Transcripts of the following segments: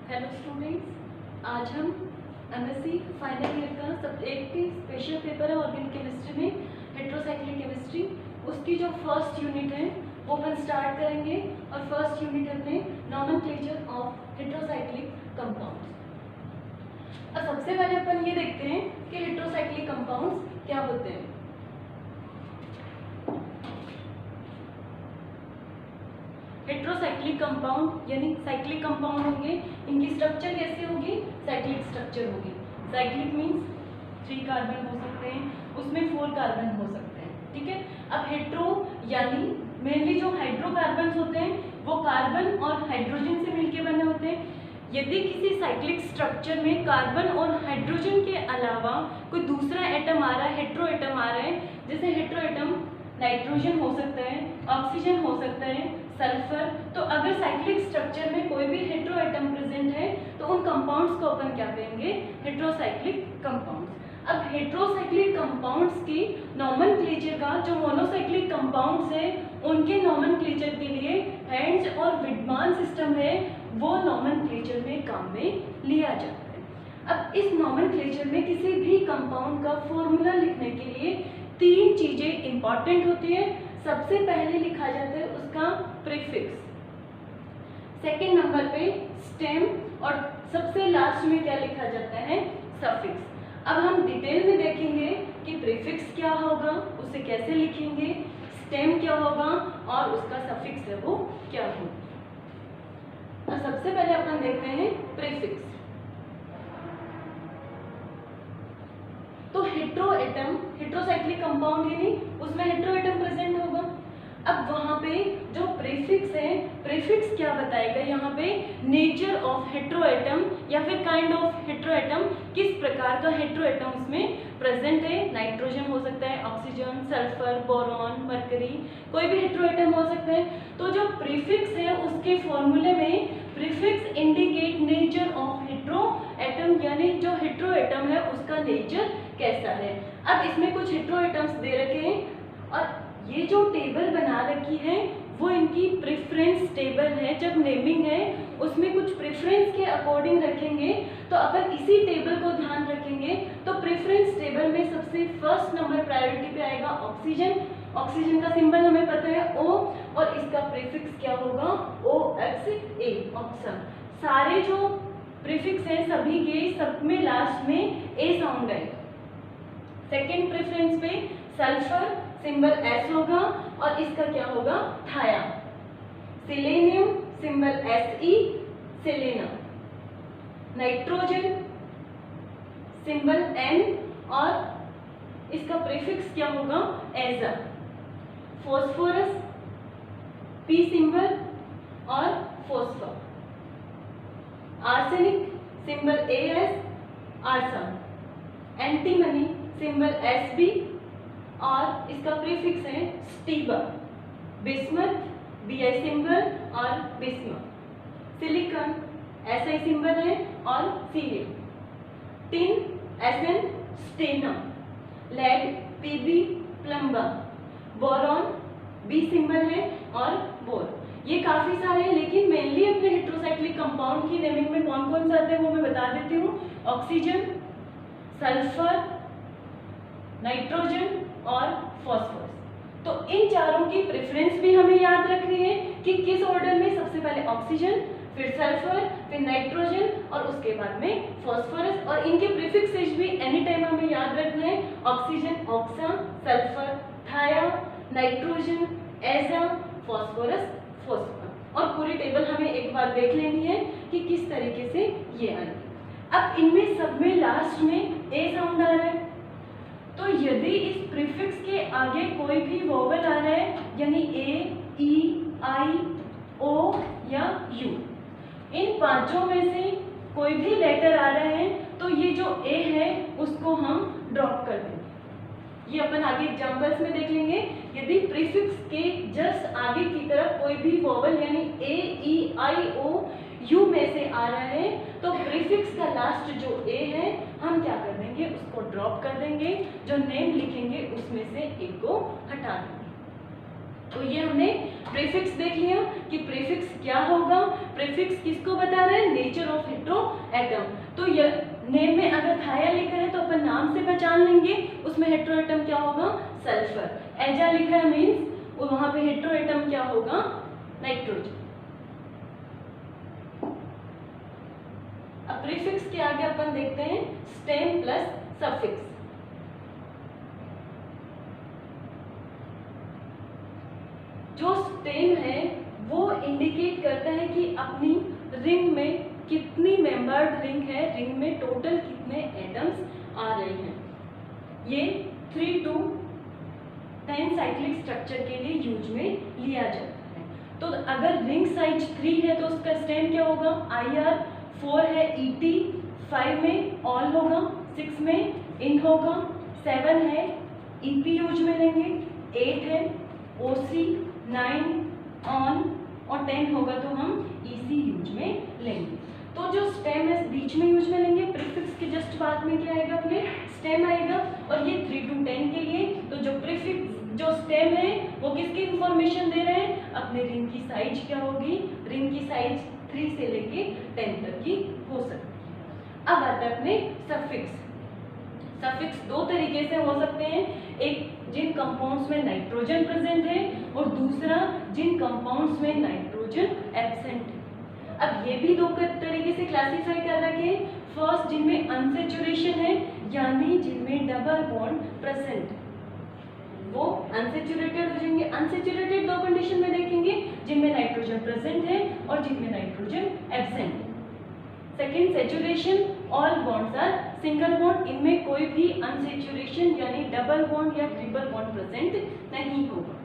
Hello students, आज हम MSc final year का सब एक स्पेशल पेपर है ऑर्गेनिक केमिस्ट्री में हेट्रोसाइक्लिक केमिस्ट्री, उसकी जो फर्स्ट यूनिट है वो अपन स्टार्ट करेंगे। और फर्स्ट यूनिट है अपने नॉमेनक्लेचर ऑफ हेट्रोसाइक्लिक कंपाउंड्स। अब सबसे पहले अपन ये देखते हैं कि हेट्रोसाइक्लिक कंपाउंड्स क्या होते हैं। हेट्रोसाइक्लिक कंपाउंड यानी साइक्लिक कंपाउंड होंगे, इनकी स्ट्रक्चर कैसे होगी? साइक्लिक स्ट्रक्चर होगी। साइक्लिक मींस 3 कार्बन हो सकते हैं, उसमें 4 कार्बन हो सकते हैं, ठीक है। अब हेट्रो यानी मेनली जो हाइड्रोकार्बन्स होते हैं वो कार्बन और हाइड्रोजन से मिलके बने होते हैं। यदि किसी साइक्लिक स्ट्रक्चर में कार्बन और हाइड्रोजन के अलावा कोई दूसरा एटम आ रहा है, हेट्रो एटम आ रहा है, जैसे हेट्रो एटम नाइट्रोजन हो सकता है, ऑक्सीजन हो सकता है, सल्फर, तो अगर साइक्लिक स्ट्रक्चर में कोई भी हेट्रो एटम प्रेजेंट है तो उन कंपाउंड्स को अपन क्या कहेंगे? Heterocyclic compounds. अब हेट्रोसाइक्लिक कंपाउंड्स की नॉमेनक्लेचर का जो मोनोसाइक्लिक कंपाउंड्स है उनके नॉमेनक्लेचर के लिए हैंड्स और विडमान सिस्टम है वो नॉमेनक्लेचर में काम में लिया जाता है। अब इस नॉमेनक्लेचर में किसी भी कंपाउंड का फॉर्मूला लिखने के लिए 3 चीजें इंपॉर्टेंट होती है। सबसे पहले लिखा जाता है उसका प्रीफिक्स, सेकंड नंबर पे स्टेम और सबसे लास्ट में क्या लिखा जाता है? सफिक्स। अब हम डिटेल में देखेंगे कि प्रीफिक्स क्या होगा, उसे कैसे लिखेंगे, स्टेम क्या होगा और उसका सफिक्स है वो क्या होगा। और सबसे पहले अपन देखते हैं प्रीफिक्स। तो हेट्रो एटम, हेट्रोसाइक्लिक कंपाउंड यानी उसमें हेट्रो एटम प्रेजेंट होगा। अब वहां पे जो प्रीफिक्स है, प्रीफिक्स क्या बताएगा यहाँ पे? नेचर ऑफ हेट्रो एटम या फिर काइंड ऑफ हेट्रो एटम, किस प्रकार का हेट्रो एटम उसमें प्रेजेंट है। नाइट्रोजन हो सकता है, ऑक्सीजन, सल्फर, बोरॉन, मरकरी, कोई भी हेट्रो एटम हो सकता है। तो जो प्रीफिक्स है उसके फॉर्मूले में prefix indicate nature of hetero atom, यानी जो हेट्रो एटम है उसका नेचर कैसा है। अब इसमें कुछ हेट्रो एटम्स दे रखे हैं और ये जो टेबल बना रखी है वो इनकी प्रेफरेंस टेबल है। जब नेमिंग है उसमें कुछ प्रेफरेंस के अकॉर्डिंग रखेंगे, तो अपन इसी टेबल को ध्यान रखेंगे। तो प्रेफरेंस टेबल में सबसे फर्स्ट नंबर प्रायोरिटी पे आएगा ऑक्सीजन। ऑक्सीजन का सिंबल हमें पता है O, और इसका प्रीफिक्स क्या होगा? OXA, oxane. सारे जो प्रीफिक्स हैं सभी के सब में लास्ट में A साउंड आएगा। सेकेंड प्रेफरेंस पे सल्फर, सिंबल S होगा और इसका क्या होगा? Thia. Selenium, symbol Se, selena. Nitrogen, symbol N और इसका प्रीफिक्स क्या होगा? एजा। फॉस्फोरस, P सिंबल और phospha. Arsenic, symbol AS, arsa. Antimony, symbol SB और इसका प्रीफिक्स है स्टीबा। बिस्मथ, Bi सिंबल और बिस्मथ। सिलिकॉन, Si सिंबल है और सीलियम। Tin, Sn, stanna. Lead, Pb, plumba. Boron, B symbol है और बोर। ये काफी सारे हैं, लेकिन मेनली अपने हेट्रोसाइक्लिक कंपाउंड की नेमिंग में कौन कौन से आते हैं वो मैं बता देती हूँ। ऑक्सीजन, सल्फर, नाइट्रोजन और फॉस्फोरस। तो इन चारों की प्रेफरेंस भी हमें याद रखनी है कि किस ऑर्डर में, सबसे पहले ऑक्सीजन, फिर सल्फर, फिर नाइट्रोजन और उसके बाद में फॉस्फोरस। और इनके प्रीफिक्सेस भी एनी टाइम हमें याद रखने हैं। ऑक्सीजन ऑक्सा, सल्फर थाया, नाइट्रोजन एजा, फॉस्फोरस फॉस्फर। और पूरी टेबल हमें एक बार देख लेनी है कि किस तरीके से ये आई। अब इनमें सब में लास्ट में ए साउंड आ रहा है, तो यदि इस प्रीफिक्स के आगे कोई भी वोवेल आ रहा है यानी ए, ई, आई, ओ या यू, इन पांचों में से कोई भी लेटर आ रहा है तो ये जो ए है उसको हम ड्रॉप कर देंगे। ये अपन आगे एग्जांपल्स में देख लेंगे। यदि प्रीफिक्स के जस्ट आगे की तरफ कोई भी वोवेल यानी ए, ई, आई, ओ, यू में से आ रहा है तो प्रीफिक्स का लास्ट जो ए है हम क्या कर देंगे? उसको ड्रॉप कर देंगे। जो नेम लिखेंगे उसमें से एक को हटा देंगे। तो ये हमने प्रीफिक्स देख लिया कि प्रीफिक्स क्या होगा। प्रीफिक्स प्रीफिक्स किसको बता रहा है, नेचर ऑफ हेटेरो एटम। तो ये नेम में अगर थाया लिखा है तो अपन नाम से पहचान लेंगे, उसमें हेटेरो एटम क्या होगा, सल्फर। एजा लिखा है मीन्स वहां पे हेटेरो एटम क्या होगा, नाइट्रोजन। अब प्रीफिक्स के आगे अपन देखते हैं स्टेम प्लस सफिक्स। जो स्टेम है वो इंडिकेट करता है कि अपनी रिंग में कितनी मेंबर्ड रिंग है, रिंग में टोटल कितने एटम्स आ रहे हैं। ये 3 to 10 साइक्लिक स्ट्रक्चर के लिए यूज में लिया जाता है। तो अगर रिंग साइज 3 है तो उसका स्टेम क्या होगा, IR, 4 है ET, 5 में ऑल होगा, 6 में इन होगा, 7 है EP यूज में लेंगे, 8 है OC, 9 ऑन और 10 होगा तो हम EC यूज में लेंगे। तो जो स्टेम है बीच में यूज में लेंगे, प्रीफिक्स के जस्ट बाद में क्या आएगा, अपने स्टेम आएगा। और ये 3 to 10 के लिए, तो जो प्रीफिक्स जो स्टेम है वो किसकी इंफॉर्मेशन दे रहे हैं, अपने रिंग की साइज क्या होगी, रिंग की साइज 3 से लेके 10 तक की हो सकती है। अब आता है अपने सफिक्स। सफिक्स दो तरीके से हो सकते हैं, एक जिन कंपाउंड्स में नाइट्रोजन प्रेजेंट है और दूसरा जिन कंपाउंड्स में नाइट्रोजन एब्सेंट है। अब ये भी दो तरीके से क्लासिफाई कर रखे हैं। फर्स्ट जिनमें अनसेचुरेशन है, यानी जिनमें डबल बॉन्ड प्रेजेंट है वो अनसेचुरेटेड हो जाएंगे। अनसेचुरेटेड दो कंडीशन में देखेंगे, जिनमें नाइट्रोजन प्रेजेंट है और जिनमें नाइट्रोजन एब्सेंट है। Second saturation, all bonds are single bond, इनमें कोई भी अनसेचुरेशन यानी डबल बॉन्ड या ट्रिपल बॉन्ड प्रेजेंट नहीं होगा।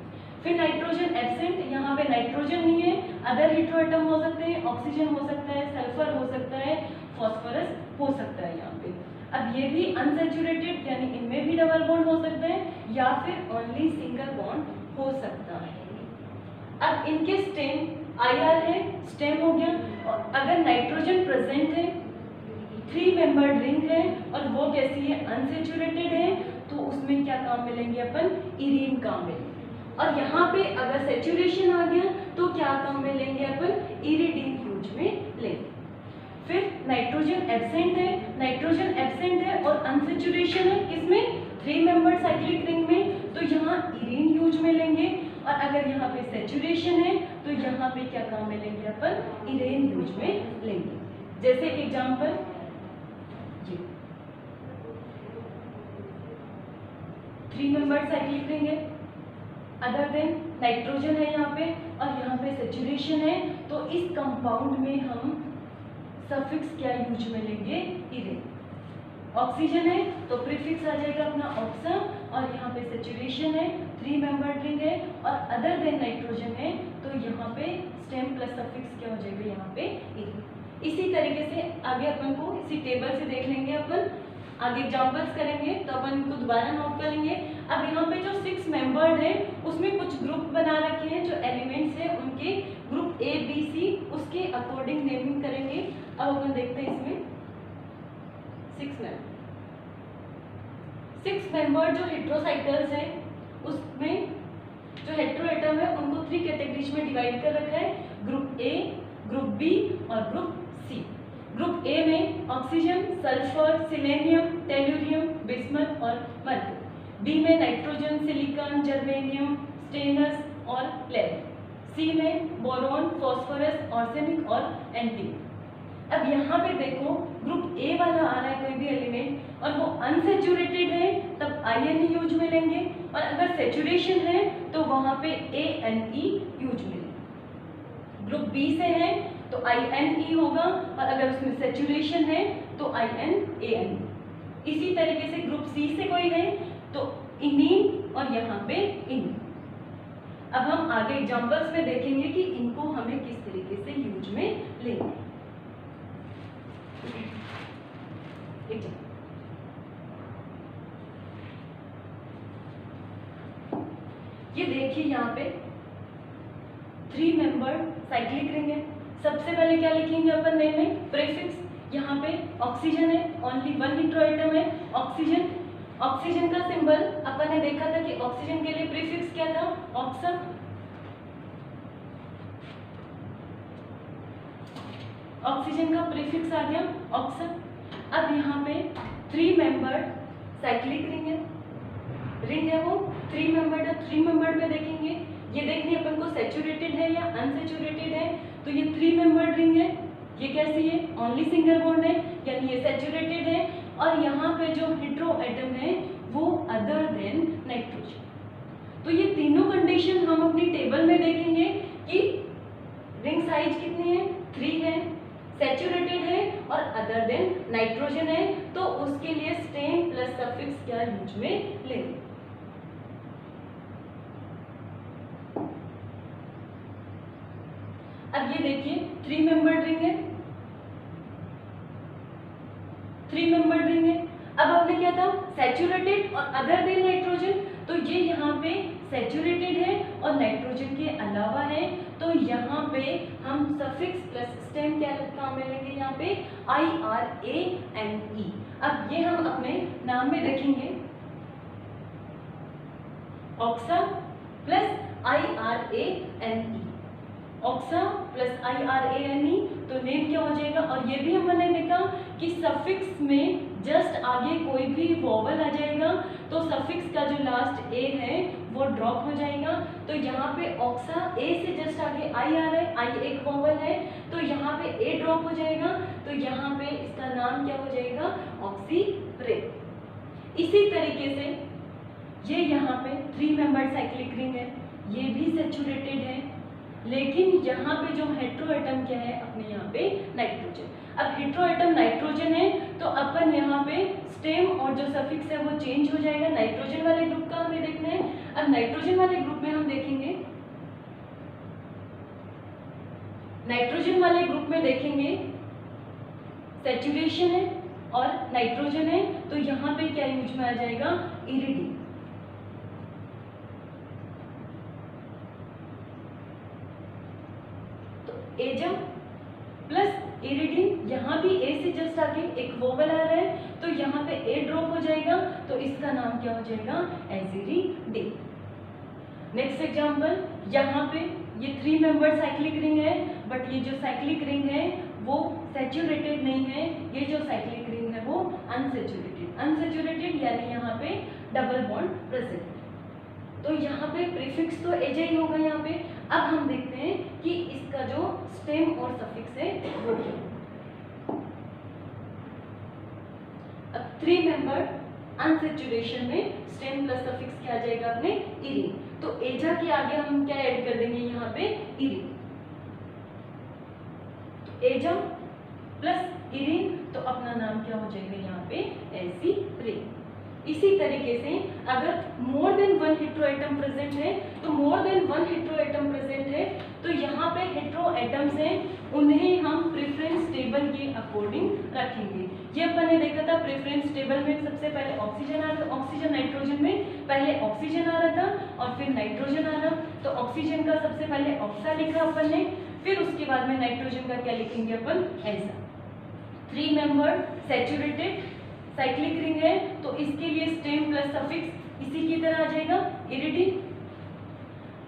फिर नाइट्रोजन एब्सेंट, यहाँ पे नाइट्रोजन नहीं है, अदर हेटेरो एटम हो सकते हैं, ऑक्सीजन हो सकता है, सल्फर हो सकता है, फॉस्फोरस हो सकता है यहाँ पे। अब ये भी अनसेचुरेटेड यानी इनमें भी डबल बॉन्ड हो सकता है या फिर ओनली सिंगल बॉन्ड हो सकता है। अब इनके स्टेम IR है, स्टेम हो गया। और अगर नाइट्रोजन प्रेजेंट है, 3 मेंबर्ड रिंग है और वो कैसी है, अनसेचुरेटेड है, तो उसमें क्या काम मिलेंगे अपन, इरीन काम मिलेंगे। और यहाँ पे अगर सेचुरेशन आ गया तो क्या काम में लेंगे अपन, इरिडीन यूज में लेंगे। फिर नाइट्रोजन एब्सेंट है, नाइट्रोजन एब्सेंट है और अनसेचुरेशन है किसमें, 3 मेंबर्ड साइक्लिक रिंग में, तो यहाँ इरीन यूज में लेंगे। और अगर यहाँ पे सेचुरेशन है तो यहाँ पे क्या काम में लेंगे अपन, इरेन यूज में लेंगे। जैसे एग्जांपल ये 3 मेंबर्ड साइक्लिक रिंग है, अदर देन नाइट्रोजन है यहाँ पे और यहाँ पे सेचुरेशन है, तो इस कंपाउंड में हम सफिक्स क्या यूज में लेंगे, इरेन। ऑक्सीजन है तो प्रीफिक्स आ जाएगा अपना ऑक्सा, और यहाँ पे सेचुरेशन है, 3 मेंबर्ड रिंग है और अदर देन नाइट्रोजन है, तो यहाँ पे स्टेम प्लस सफिक्स क्या हो जाएगा, यहाँ पे इरेन। इसी तरीके से आगे अपन को इसी टेबल से देख लेंगे, अपन आगे एग्जांपल्स करेंगे तो अपन इनको दोबारा नोट कर लेंगे। अब यहाँ पे जो 6 मेंबर्ड है उसमें कुछ ग्रुप बना रखे हैं, जो एलिमेंट्स है उनके ग्रुप A, B, C उसके अकॉर्डिंग नेमिंग करेंगे। अब अपन देखते हैं इसमें 6 मेंबर्ड जो हेटेरोसाइकल्स है उसमें जो हेटेरो एटम है उनको 3 कैटेगरीज में डिवाइड कर रखा है, ग्रुप A, ग्रुप B और ग्रुप C। ग्रुप A में oxygen, sulphur, selenium, tellurium, bismuth और मर्क्यूरी। B में नाइट्रोजन, सिलिकॉन, जर्मेनियम, स्टेनस और लेड। C में बोरॉन, फास्फोरस, आर्सेनिक और एंटीमनी। अब यहाँ पे देखो ग्रुप A वाला आ रहा है कोई भी एलिमेंट और वो अनसेचुरेटेड है तब INE यूज में लेंगे, और अगर सेचुरेशन है तो वहां पे ANE यूज में लेंगे। ग्रुप B से है तो INE होगा और अगर उसमें सेचुरेशन है तो INANE। इसी तरीके से ग्रुप C से कोई है तो इनीन और यहाँ पे इन। अब हम आगे एग्जांपल्स में देखेंगे कि इनको हमें किस तरीके से यूज में लेंगे। ये देखिए यहाँ पे 3 मेंबर्ड साइक्लिक रिंग है। सबसे पहले क्या लिखेंगे अपन नेम में, प्रीफिक्स। यहाँ पे ऑक्सीजन है, ओनली 1 हेटेरो एटम है ऑक्सीजन। ऑक्सीजन का सिंबल अपन ने देखा था कि ऑक्सीजन के लिए प्रीफिक्स क्या था, ऑक्सा। ऑक्सीजन का प्रीफिक्स आ गया ऑक्सा। अब यहाँ पे 3 मेंबर्ड साइक्लिक रिंग है वो 3 मेंबर्ड है। 3 मेंबर्ड में देखेंगे, ये देखने अपन को सैचुरेटेड है या अनसैचुरेटेड है। तो ये 3 मेंबर्ड रिंग है, ये कैसी है, ओनली सिंगल बॉन्ड है, यानी ये सैचुरेटेड है। और यहाँ पे जो हेटेरो एटम है वो अदर देन नाइट्रोजन। तो ये तीनों कंडीशन हम अपनी टेबल में देखेंगे कि रिंग साइज कितनी है, 3 है, सैचुरेटेड है और अदर देन नाइट्रोजन है। तो उसके लिए स्टेम प्लस सफिक्स क्या यूज में लेंगे। अब ये देखिए 3 मेंबर्ड रिंग है, 3 मेंबर्ड रिंग है। अब आपने क्या था, सैचुरेटेड और अदर देन नाइट्रोजन। तो ये यहाँ पे सैचुरेटेड है और नाइट्रोजन के अलावा है। तो यहाँ पे हम सफिक्स प्लस स्टेम क्या काम में लेंगे, यहाँ पे IRANE। अब ये हम अपने नाम में देखेंगे, ऑक्सा प्लस IRANE, ऑक्सा प्लस IRANE। तो नेम क्या हो जाएगा। और ये भी हमने देखा कि सफिक्स में जस्ट आगे कोई भी वोवल आ जाएगा तो सफिक्स का जो लास्ट ए है वो ड्रॉप हो जाएगा। तो यहाँ पे ऑक्सा ए से जस्ट आगे आई आ रहा है, आई एक वोवल है तो यहाँ पे ए ड्रॉप हो जाएगा। तो यहाँ पे इसका नाम क्या हो जाएगा, ऑक्सीरेन। इसी तरीके से ये यहाँ पे 3 मेंबर्ड साइक्लिक रिंग है, ये भी सैचुरेटेड है, लेकिन यहाँ पे जो हेटेरो एटम क्या है अपने यहाँ पे नाइट्रोजन। अब हेटेरो एटम नाइट्रोजन है तो अपन यहाँ पे स्टेम और जो सफिक्स है वो चेंज हो जाएगा। नाइट्रोजन वाले ग्रुप का हमें देखना है। अब नाइट्रोजन वाले ग्रुप में हम देखेंगे, नाइट्रोजन वाले ग्रुप में देखेंगे सैचुरेशन है और नाइट्रोजन है। तो यहाँ पे क्या यूज में आ जाएगा, इरिडिन। एजम प्लस इरिडिन, यहाँ भी ए से जस्ट आगे एक वोवल आ रहा है तो यहाँ पे ए ड्रॉप हो जाएगा। तो इसका नाम क्या हो जाएगा, एजिरिडिन। नेक्स्ट एग्जांपल, यहाँ पे ये 3 मेंबर्ड साइक्लिक रिंग है, बट ये जो साइक्लिक रिंग है वो सैचुरेटेड नहीं है। ये जो साइक्लिक रिंग है वो अनसैचुरेटेड यानी यहाँ पे डबल बॉन्ड प्रेजेंट। तो यहाँ पे प्रीफिक्स तो एज ही होगा यहाँ पे। अब हम देखते हैं कि इसका जो स्टेम और सफिक्स है वो क्या है। अब 3 मेंबर्ड अनसैचुरेशन में स्टेम प्लस सफिक्स क्या आ जाएगा अपने, इरिन। तो एजा के आगे हम क्या ऐड कर देंगे यहाँ पे, इरिन। तो एजा प्लस इरिन तो अपना नाम क्या हो जाएगा यहाँ पे, एजिरिन। इसी तरीके से अगर more than 1 hetero atom present है तो more than 1 hetero atom present है तो यहाँ पे हेटेरो एटम्स हैं उन्हें हम प्रेफरेंस टेबल के अकॉर्डिंग रखेंगे। ये अपन ने देखा था प्रेफरेंस टेबल में सबसे पहले ऑक्सीजन आ रहा था, ऑक्सीजन नाइट्रोजन में पहले ऑक्सीजन आ रहा था और फिर नाइट्रोजन आ रहा। तो ऑक्सीजन का सबसे पहले ऑक्सा लिखा अपन ने, फिर उसके बाद में नाइट्रोजन का क्या लिखेंगे अपन, ऐसा। 3 मेंबर्ड सैचुरेटेड साइक्लिक रिंग है तो इसके लिए स्टेम प्लस सफिक्स इसी की तरह आ जाएगा, इरिडिन।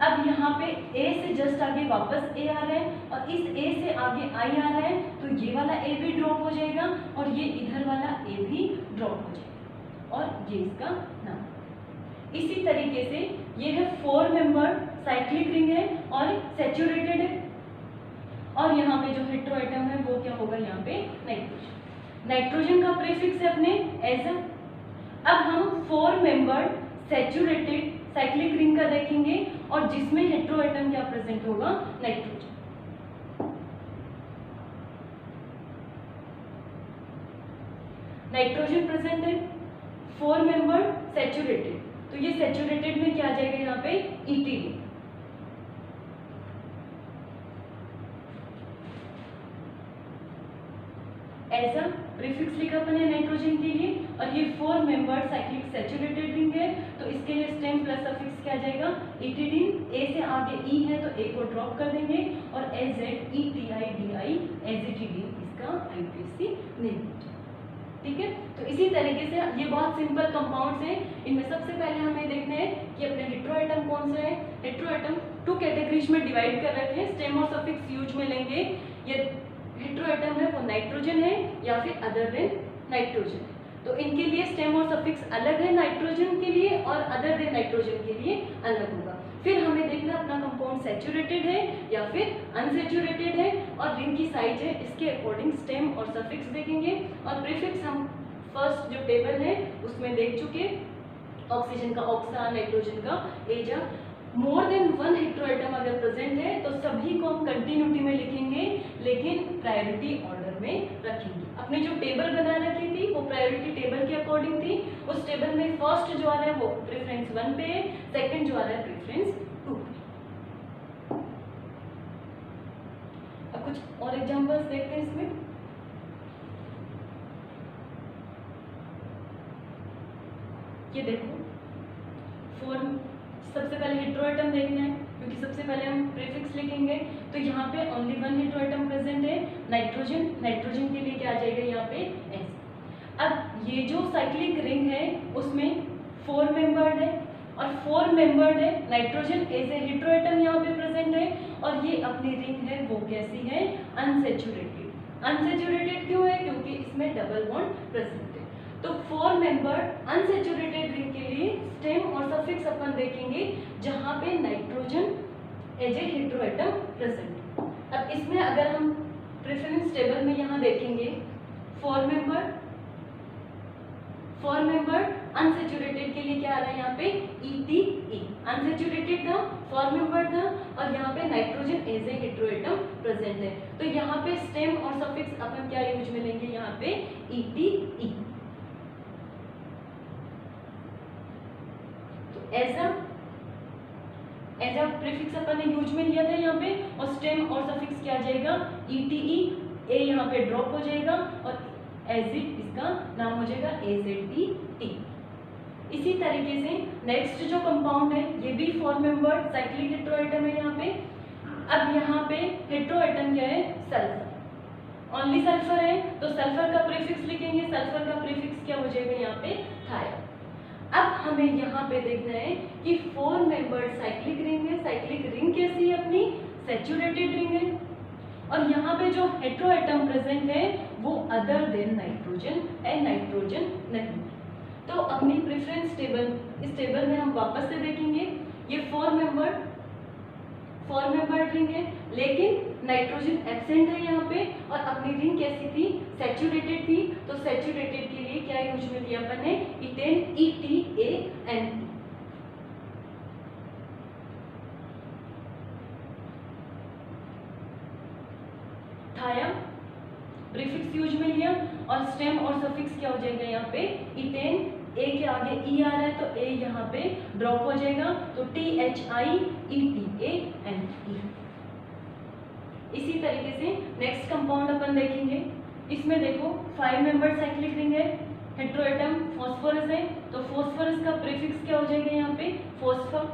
अब यहाँ पे ए से जस्ट आगे वापस ए आ रहा है और इस ए से आगे आई आ रहा है तो ये वाला ए भी ड्रॉप हो जाएगा और ये इधर वाला ए भी ड्रॉप हो जाएगा और ये इसका नाम। इसी तरीके से ये है 4 मेंबर्ड साइक्लिक रिंग है और सैचुरेटेड है और यहाँ पे जो हेटेरो एटम है वो क्या होगा, यहाँ पे नाइट्रोजन। नाइट्रोजन का प्रीफिक्स है अपने एज। अब हम 4 मेंबर्ड सैचुरेटेड साइक्लिक रिंग का देखेंगे और जिसमें हेटेरो एटम क्या प्रेजेंट होगा, नाइट्रोजन। नाइट्रोजन प्रेजेंट है 4 मेंबर्ड सैचुरेटेड तो ये सैचुरेटेड में क्या आ जाएगा यहाँ पे, ETD। ऐसा प्रीफिक्स लिखा अपन है नाइट्रोजन के लिए और ये 4 मेंबर्ड साइक्लिक सैचुरेटेड रिंग है तो इसके लिए स्टेम प्लस सफिक्स क्या आ जाएगा, इटिडीन। ए से आगे ई है तो ए को ड्रॉप कर देंगे और AZETIDI एजिटिडीन इसका IUPAC नेम हो जाएगा। ठीक है, तो इसी तरीके से ये बहुत सिंपल कंपाउंड्स हैं। इनमें सबसे पहले हमें देखना है कि अपने हेटेरो एटम कौन सा है। हेटेरो एटम 2 कैटेगरीज में डिवाइड कर रखे हैं, स्टेम और सफिक्स यूज में लेंगे। ये हेट्रोएटम है वो नाइट्रोजन है या फिर अदर देन नाइट्रोजन है। तो इनके लिए स्टेम और सफिक्स अलग है नाइट्रोजन के लिए और अदर देन नाइट्रोजन के लिए अलग होगा। फिर हमें देखना अपना कंपाउंड सैचुरेटेड है या फिर अनसैचुरेटेड है और रिंग की साइज है, इसके अकॉर्डिंग स्टेम और सफिक्स देखेंगे। और प्रीफिक्स हम फर्स्ट जो टेबल है उसमें देख चुके, ऑक्सीजन का ऑक्सा, नाइट्रोजन का एजा। मोर देन वन हेट्रोएटम अगर प्रेजेंट है तो सभी को हम कंटिन्यूटी में लिखेंगे लेकिन प्रायोरिटी ऑर्डर में रखेंगे। अपने जो टेबल बना रखी थी वो प्रायोरिटी टेबल के अकॉर्डिंग थी। उस टेबल में फर्स्ट जो आ रहा है वो प्रेफरेंस 1 पे है, सेकंड जो आ रहा है प्रेफरेंस 2 पे। अब कुछ और एग्जांपल्स देखते हैं इसमें। ये देखो फॉर्म, सबसे पहले हेट्रोएटम देखना है क्योंकि सबसे पहले हम प्रीफिक्स लिखेंगे। तो यहाँ पे ओनली वन हेट्रोएटम प्रेजेंट है नाइट्रोजन, नाइट्रोजन के लिए क्या आ जाएगा यहाँ पे एस। अब ये जो साइक्लिक रिंग है उसमें 4 मेंबर्ड है और 4 मेंबर्ड है, नाइट्रोजन एज ए हेट्रोएटम यहाँ पे प्रेजेंट है और ये अपनी रिंग है वो कैसी है, अनसैचुरेटेड। अनसैचुरेटेड क्यों है, क्योंकि इसमें डबल बॉन्ड प्रेजेंट है। तो 4 मेंबर्ड अनसैचुरेटेड रिंग के लिए स्टेम और सफिक्स अपन देखेंगे जहां पे nitrogen as a heteroatom present. अब इसमें अगर हम प्रेफरेंस टेबल में यहाँ देखेंगे 4 मेंबर्ड अनसैचुरेटेड के लिए क्या आ रहा है यहाँ पे ETE, अनसैचुरेटेड था, 4 मेंबर्ड था और यहाँ पे nitrogen as a heteroatom present है। तो यहाँ पे स्टेम और सफिक्स अपन क्या यूज में लेंगे यहाँ पे ETE। एज अ प्रीफिक्स अपन ने यूज में लिया था यहाँ पे और स्टेम और सफिक्स क्या आ जाएगा ETE, ए यहाँ पे ड्रॉप हो जाएगा और एज इट इसका नाम हो जाएगा AZTT। इसी तरीके से नेक्स्ट जो कंपाउंड है ये भी 4 मेंबर्ड साइक्लिक हेट्रोएटम है यहाँ पे। अब यहाँ पे हेट्रोएटम क्या है, सल्फर, ओनली सल्फर है तो सल्फर का प्रीफिक्स लिखेंगे, सल्फर का प्रीफिक्स क्या हो जाएगा यहाँ पे थाया। अब हमें यहाँ पे देखना है कि 4 मेंबर्ड साइक्लिक रिंग है, साइक्लिक रिंग कैसी है अपनी, सैचुरेटेड रिंग है और यहाँ पे जो हेट्रोएटम प्रेजेंट है वो other than nitrogen and nitrogen नहीं। तो अपनी प्रेफरेंस टेबल, इस टेबल में हम वापस से देखेंगे ये 4 मेंबर्ड रिंग है लेकिन नाइट्रोजन एब्सेंट है यहाँ पे और अपनी रिंग कैसी थी, सैचुरेटेड थी। तो सैचुरेटेड के लिए क्या यूज में लिया अपन ने, इथेन ETAN। थाया प्रीफिक्स यूज में लिया और स्टेम और सफिक्स क्या हो जाएगा यहाँ पे इथेन, ए के आगे ई आ रहा है तो ए यहाँ पे ड्रॉप हो जाएगा तो THIETANE। इसी तरीके से नेक्स्ट कंपाउंड अपन देखेंगे। इसमें देखो 5 मेंबर्ड साइक्लिक रिंग है, हेट्रोएटम फॉस्फोरस है तो फॉस्फोरस का प्रीफिक्स क्या हो जाएगा यहाँ पे फॉस्फर।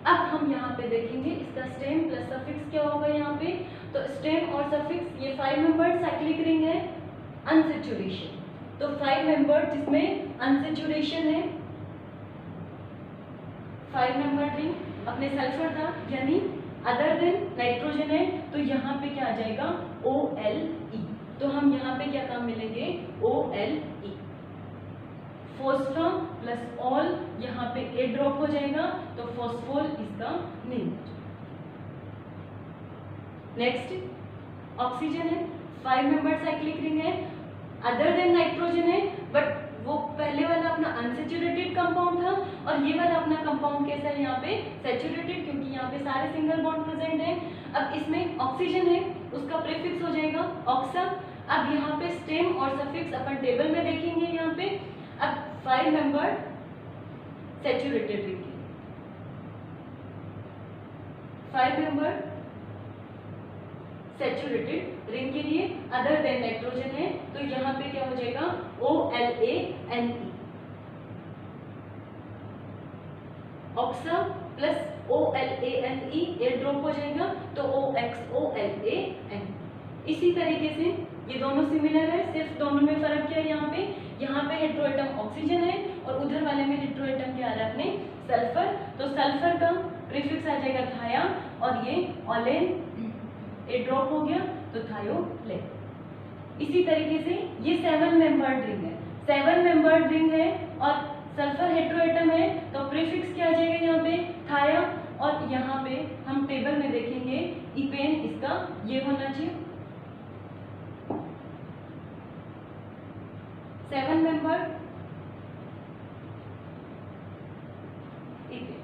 अब हम यहाँ पे देखेंगे इसका स्टेम प्लस सफिक्स क्या होगा यहाँ पे, तो स्टेम और सफिक्स ये 5 मेंबर्ड साइक्लिक रिंग है, अनसैचुरेशन तो 5 मेंबर्ड जिसमें अनसैचुरेशन है, 5 मेंबर्ड रिंग अपने सल्फर था यानी अदर देन नाइट्रोजन है तो यहाँ पे क्या आ जाएगा OLE। तो हम यहाँ पे क्या काम मिलेंगे OLE, फॉस्फर प्लस ऑल यहाँ पे ए ड्रॉप हो जाएगा तो फॉस्फोल इसका नेम। नेक्स्ट ऑक्सीजन है, 5 मेंबर्ड साइक्लिक रिंग है, अदर देन नाइट्रोजन है बट वो पहले वाला अपना अनसैचुरेटेड कंपाउंड था और ये वाला अपना कंपाउंड कैसा है यहाँ पे सैचुरेटेड क्योंकि यहाँ पे सारे सिंगल बॉन्ड प्रेजेंट है। अब इसमें ऑक्सीजन है उसका प्रीफिक्स हो जाएगा ऑक्सा। अब यहाँ पे स्टेम और सफिक्स अपन टेबल में देखेंगे यहाँ पे। अब 5 membered saturated ring, 5 membered saturated ring के लिए अदर देन नाइट्रोजन है तो यहाँ पे क्या हो जाएगा OLANE, ऑक्सा प्लस OLANE ए ड्रॉप हो जाएगा तो OXOLAN। इसी तरीके से ये दोनों सिमिलर है, सिर्फ दोनों में फर्क क्या है यहाँ पे हेट्रोएटम ऑक्सीजन है और उधर वाले में हेट्रोएटम क्या आ रहा है अपने सल्फर। तो सल्फर का प्रीफिक्स आ जाएगा थाया और ये ऑलेन ए ड्रॉप हो गया तो थायोलेन। इसी तरीके से ये 7 मेंबर्ड रिंग है, 7 मेंबर्ड रिंग है और सल्फर हेट्रोएटम है तो प्रीफिक्स क्या आ जाएगा यहाँ पे थाया, और यहाँ पे हम टेबल में देखेंगे इपेन इसका ये होना चाहिए 7 मेंबर्ड इपेन।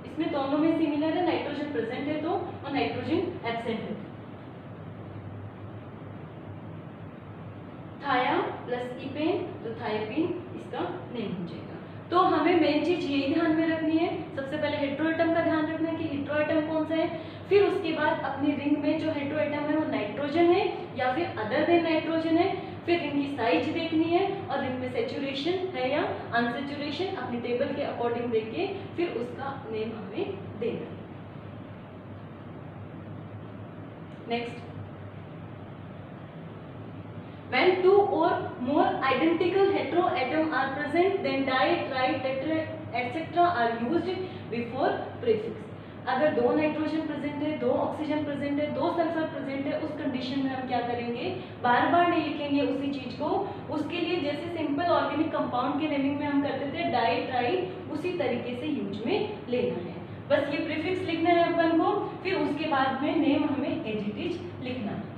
इसमें दोनों में सिमिलर है, नाइट्रोजन प्रेजेंट है तो और नाइट्रोजन एब्सेंट है। थाया प्लस इपेन तो थायोपीन इसका नेम हो जाएगा। तो हमें मेन चीज यही ध्यान में रखनी है, सबसे पहले हेट्रोएटम का ध्यान रखना है कि हेट्रोएटम कौन सा है, फिर उसके बाद अपनी रिंग में जो हेट्रोएटम है वो नाइट्रोजन है या फिर अदर देन नाइट्रोजन है, फिर रिंग की साइज देखनी है और रिंग में सेचुरेशन है या अनसेचुरेशन अपनी टेबल के अकॉर्डिंग देख के फिर उसका नेम हमें देना है। Next, when 2 or more identical heteroatom are present then di, tri, tetra etc are used before prefix। अगर 2 नाइट्रोजन प्रेजेंट है, 2 ऑक्सीजन प्रेजेंट है, 2 सल्फर प्रेजेंट है, उस कंडीशन में हम क्या करेंगे, बार बार नहीं लिखेंगे उसी चीज को। उसके लिए जैसे सिंपल ऑर्गेनिक कंपाउंड के नेमिंग में हम करते थे डाई ट्राई, उसी तरीके से यूज में लेना है। बस ये प्रीफिक्स लिखना है अपन को, फिर उसके बाद में नेम हमें एज इट इज लिखना है।